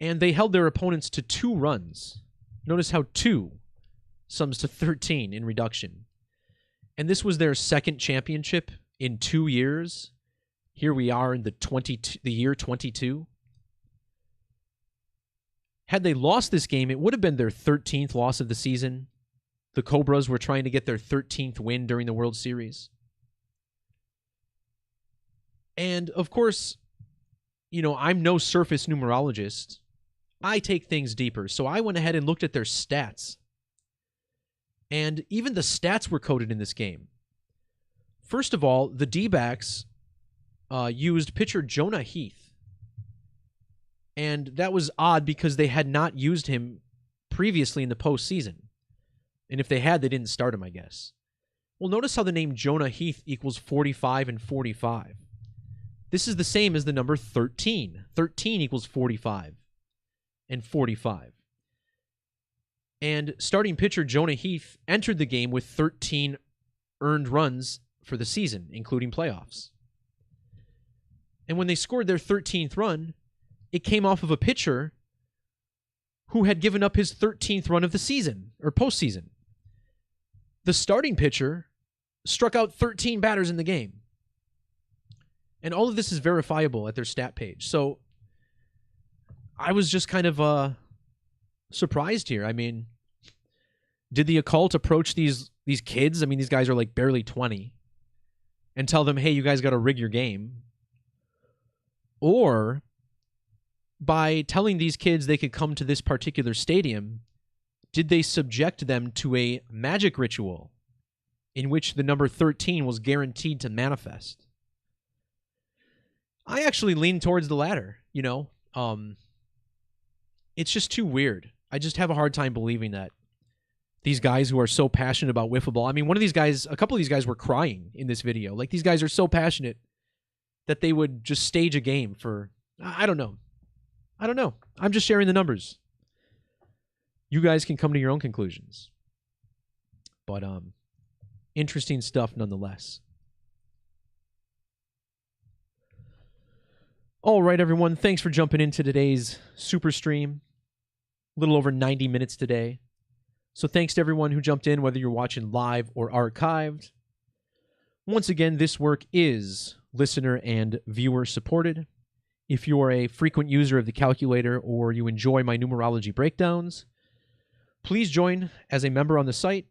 And they held their opponents to 2 runs. Notice how 2 sums to 13 in reduction. And this was their second championship in 2 years. Here we are in the year 22. Had they lost this game, it would have been their 13th loss of the season. The Cobras were trying to get their 13th win during the World Series. And, of course, you know, I'm no surface numerologist. I take things deeper, so I went ahead and looked at their stats. And even the stats were coded in this game. First of all, the D-backs used pitcher Jonah Heath. And that was odd because they had not used him previously in the postseason. And if they had, they didn't start him, I guess. Well, notice how the name Jonah Heath equals 45 and 45. This is the same as the number 13. 13 equals 45 and 45. And starting pitcher Jonah Heath entered the game with 13 earned runs for the season, including playoffs. And when they scored their 13th run, it came off of a pitcher who had given up his 13th run of the season, or postseason. The starting pitcher struck out 13 batters in the game. And all of this is verifiable at their stat page. So I was just kind of surprised here. I mean, did the occult approach these kids? I mean, these guys are like barely 20 and tell them, hey, you guys got to rig your game. Or by telling these kids they could come to this particular stadium, did they subject them to a magic ritual in which the number 13 was guaranteed to manifest? I actually lean towards the latter, you know. It's just too weird. I just have a hard time believing that these guys who are so passionate about wiffle ball. I mean, a couple of these guys were crying in this video. Like, these guys are so passionate that they would just stage a game for, I don't know. I'm just sharing the numbers. You guys can come to your own conclusions. But interesting stuff nonetheless. All right, everyone. Thanks for jumping into today's super stream. A little over 90 minutes today. So thanks to everyone who jumped in, whether you're watching live or archived. Once again, this work is listener and viewer supported. If you're a frequent user of the calculator or you enjoy my numerology breakdowns, please join as a member on the site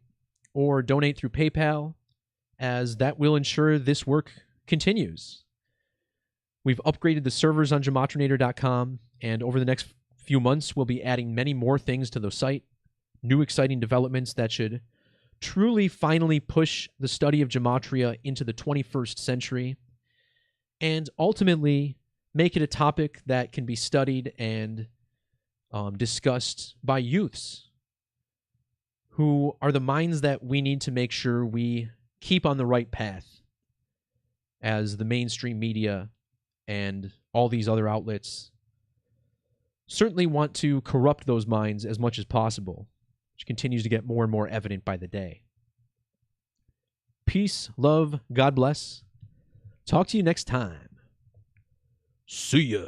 or donate through PayPal, as that will ensure this work continues. We've upgraded the servers on gematrinator.com, and over the next few months, we'll be adding many more things to the site, new exciting developments that should truly finally push the study of gematria into the 21st century, and ultimately make it a topic that can be studied and discussed by youths who are the minds that we need to make sure we keep on the right path as the mainstream media and all these other outlets certainly want to corrupt those minds as much as possible, which continues to get more and more evident by the day. Peace, love, God bless. Talk to you next time. See ya.